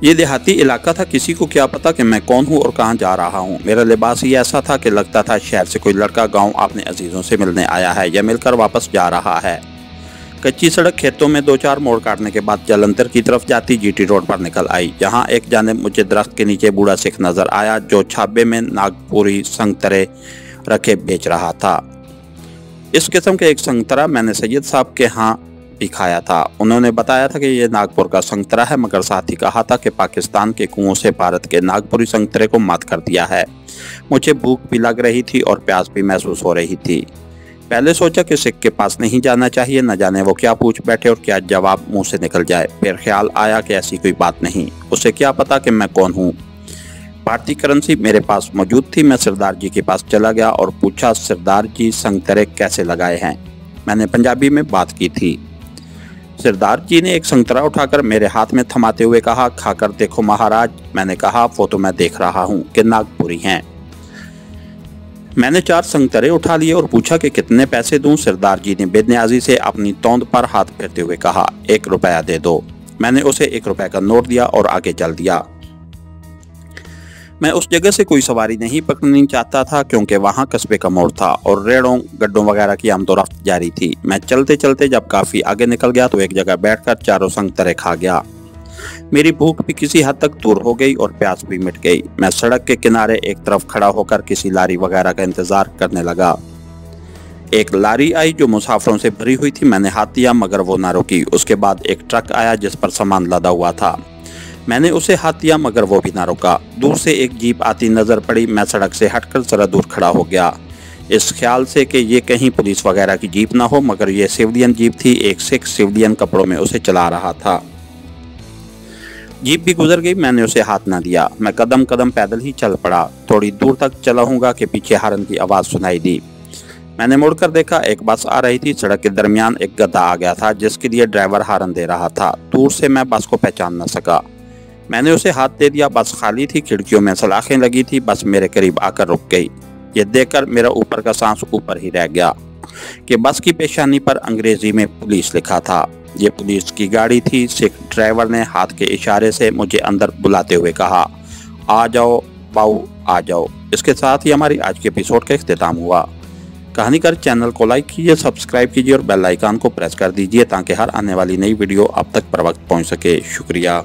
ये देहाती इलाका था। किसी को क्या पता कि मैं कौन हूँ और कहाँ जा रहा हूँ। मेरा लिबास ही ऐसा था कि लगता था शहर से कोई लड़का गाँव अपने अजीजों से मिलने आया है या मिलकर वापस जा रहा है। कच्ची सड़क खेतों में दो चार मोड़ काटने के बाद जालंधर की तरफ जाती जीटी रोड पर निकल आई। यहाँ एक जानिब मुझे दरख्त के नीचे बूढ़ा सिख नजर आया जो छाबे में नागपुरी संगतरे रखे बेच रहा था। इस किस्म के एक संगतरा मैंने सैयद साहब के यहाँ भी खाया था। उन्होंने बताया था कि ये नागपुर का संगतरा है, मगर साथ ही कहा था कि पाकिस्तान के कुओं से भारत के नागपुरी संगतरे को मात कर दिया है। मुझे भूख भी लग रही थी और प्यास भी महसूस हो रही थी। पहले सोचा कि सिख के पास नहीं जाना चाहिए, न जाने वो क्या पूछ बैठे और क्या जवाब मुंह से निकल जाए। फिर ख्याल आया कि ऐसी कोई बात नहीं, उसे क्या पता कि मैं कौन हूँ। भारतीय करेंसी मेरे पास मौजूद थी। मैं सरदार जी के पास चला गया और पूछा, सरदार जी संगतरे कैसे लगाए हैं। मैंने पंजाबी में बात की थी। सरदार जी ने एक संगतरा उठाकर मेरे हाथ में थमाते हुए कहा, खाकर देखो महाराज। मैंने कहा, वो तो मैं देख रहा हूँ कि नागपुरी हैं। मैंने 4 संगतरे उठा लिए और पूछा कि कितने पैसे दूं। सरदार जी ने बेनियाजी से अपनी तौंद पर हाथ फेरते हुए कहा, 1 रुपया दे दो। मैंने उसे 1 रुपये का नोट दिया और आगे चल दिया। मैं उस जगह से कोई सवारी नहीं पकड़नी चाहता था क्योंकि वहां कस्बे का मोड़ था और रेड़ों गड्ढों वगैरह की आमदोरफ्त जारी थी। मैं चलते चलते जब काफ़ी आगे निकल गया तो एक जगह बैठकर 4 संगतरे खा गया। मेरी भूख भी किसी हद तक दूर हो गई और प्यास भी मिट गई। मैं सड़क के किनारे एक तरफ खड़ा होकर किसी लारी वगैरह का इंतजार करने लगा। एक लारी आई जो मुसाफिरों से भरी हुई थी। मैंने हाथ दिया मगर वो ना रुकी। उसके बाद एक ट्रक आया जिस पर सामान लदा हुआ था। मैंने उसे हाथ दिया मगर वो भी ना रुका। दूर से एक जीप आती नजर पड़ी। मैं सड़क से हटकर जरा दूर खड़ा हो गया, इस ख्याल से कि ये कहीं पुलिस वगैरह की जीप ना हो, मगर ये सिविलियन जीप थी। एक सिख सिविलियन कपड़ों में उसे चला रहा था। जीप भी गुजर गई। मैंने उसे हाथ ना दिया। मैं कदम कदम पैदल ही चल पड़ा। थोड़ी दूर तक चला हूँगा कि पीछे हारन की आवाज़ सुनाई दी। मैंने मुड़कर देखा, एक बस आ रही थी। सड़क के दरमियान एक गधा आ गया था जिसके लिए ड्राइवर हारन दे रहा था। दूर से मैं बस को पहचान न सका। मैंने उसे हाथ दे दिया। बस खाली थी, खिड़कियों में सलाखें लगी थी। बस मेरे करीब आकर रुक गई। ये देखकर मेरा ऊपर का सांस ऊपर ही रह गया कि बस की पेशानी पर अंग्रेजी में पुलिस लिखा था। ये पुलिस की गाड़ी थी। सिख ड्राइवर ने हाथ के इशारे से मुझे अंदर बुलाते हुए कहा, आ जाओ बाऊ, आ जाओ। इसके साथ ही हमारी आज के एपिसोड का इख्तिताम हुआ। कहानीकार चैनल को लाइक कीजिए, सब्सक्राइब कीजिए और बेल आइकन को प्रेस कर दीजिए ताकि हर आने वाली नई वीडियो आप तक पर वक्त पहुँच सके। शुक्रिया।